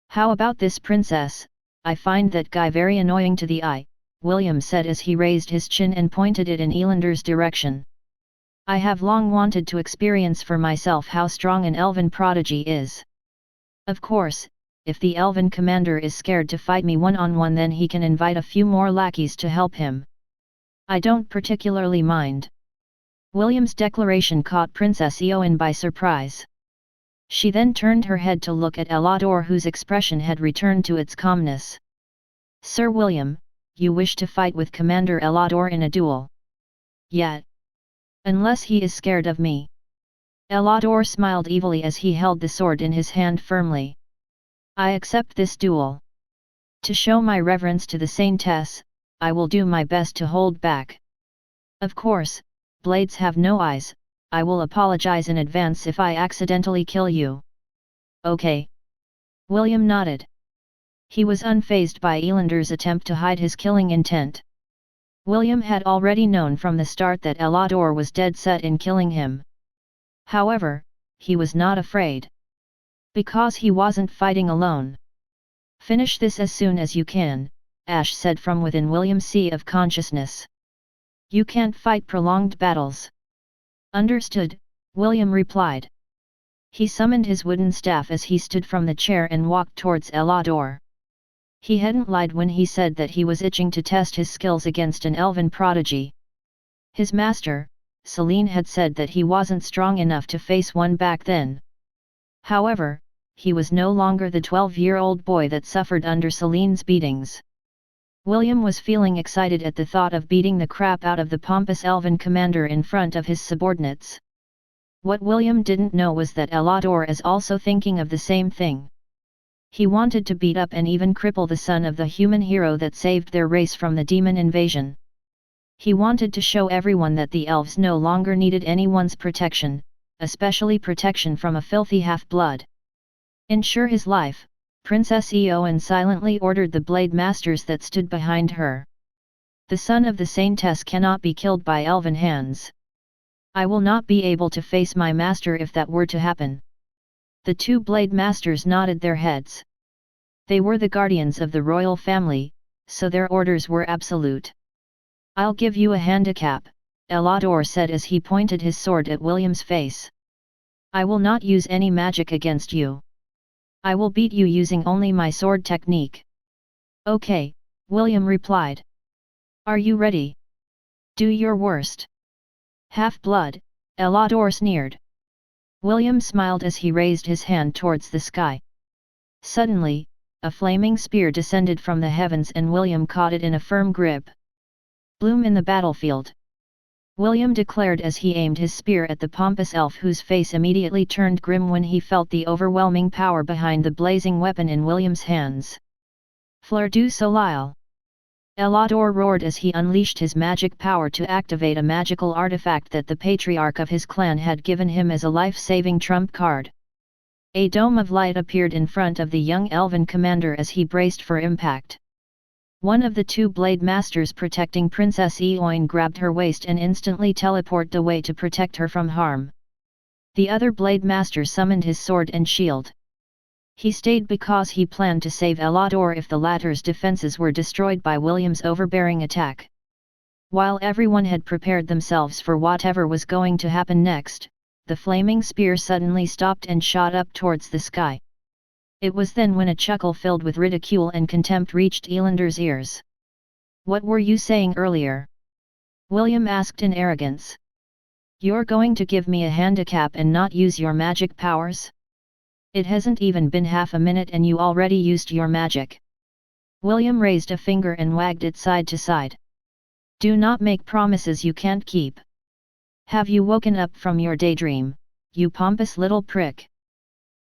"How about this, princess? I find that guy very annoying to the eye," William said as he raised his chin and pointed it in Elandorr's direction. "I have long wanted to experience for myself how strong an elven prodigy is. Of course, if the elven commander is scared to fight me one-on-one, then he can invite a few more lackeys to help him. I don't particularly mind." William's declaration caught Princess Eowyn by surprise. She then turned her head to look at Elandorr, whose expression had returned to its calmness. "Sir William, you wish to fight with Commander Elandorr in a duel?" "Yet. Unless he is scared of me." Elandorr smiled evilly as he held the sword in his hand firmly. "I accept this duel. To show my reverence to the saintess, I will do my best to hold back. Of course, blades have no eyes. I will apologize in advance if I accidentally kill you." "Okay." William nodded. He was unfazed by Elandorr's attempt to hide his killing intent. William had already known from the start that Elandorr was dead set in killing him. However, he was not afraid. Because he wasn't fighting alone. "Finish this as soon as you can," Ash said from within William's sea of consciousness. "You can't fight prolonged battles." "Understood," William replied. He summoned his wooden staff as he stood from the chair and walked towards Elandorr. He hadn't lied when he said that he was itching to test his skills against an elven prodigy. His master, Selene, had said that he wasn't strong enough to face one back then. However, he was no longer the 12-year-old boy that suffered under Selene's beatings. William was feeling excited at the thought of beating the crap out of the pompous elven commander in front of his subordinates. What William didn't know was that Elandorr is also thinking of the same thing. He wanted to beat up and even cripple the son of the human hero that saved their race from the demon invasion. He wanted to show everyone that the elves no longer needed anyone's protection, especially protection from a filthy half-blood. Ensure his life, Princess Eowyn silently ordered the blade masters that stood behind her. "The son of the Saintess cannot be killed by elven hands. I will not be able to face my master if that were to happen." The two blade masters nodded their heads. They were the guardians of the royal family, so their orders were absolute. "I'll give you a handicap," Elandorr said as he pointed his sword at William's face. "I will not use any magic against you. I will beat you using only my sword technique." "Okay," William replied. "Are you ready? Do your worst." "Half-blood," Elandorr sneered. William smiled as he raised his hand towards the sky. Suddenly, a flaming spear descended from the heavens and William caught it in a firm grip. "Bloom in the battlefield," William declared as he aimed his spear at the pompous elf, whose face immediately turned grim when he felt the overwhelming power behind the blazing weapon in William's hands. "Fleur du Soleil!" Elandorr roared as he unleashed his magic power to activate a magical artifact that the patriarch of his clan had given him as a life-saving trump card. A dome of light appeared in front of the young elven commander as he braced for impact. One of the two blade masters protecting Princess Eowyn grabbed her waist and instantly teleported away to protect her from harm. The other blade master summoned his sword and shield. He stayed because he planned to save Elandorr if the latter's defenses were destroyed by William's overbearing attack. While everyone had prepared themselves for whatever was going to happen next, the flaming spear suddenly stopped and shot up towards the sky. It was then when a chuckle filled with ridicule and contempt reached Elandorr's ears. "What were you saying earlier?" William asked in arrogance. "You're going to give me a handicap and not use your magic powers? It hasn't even been half a minute and you already used your magic." William raised a finger and wagged it side to side. "Do not make promises you can't keep. Have you woken up from your daydream, you pompous little prick?"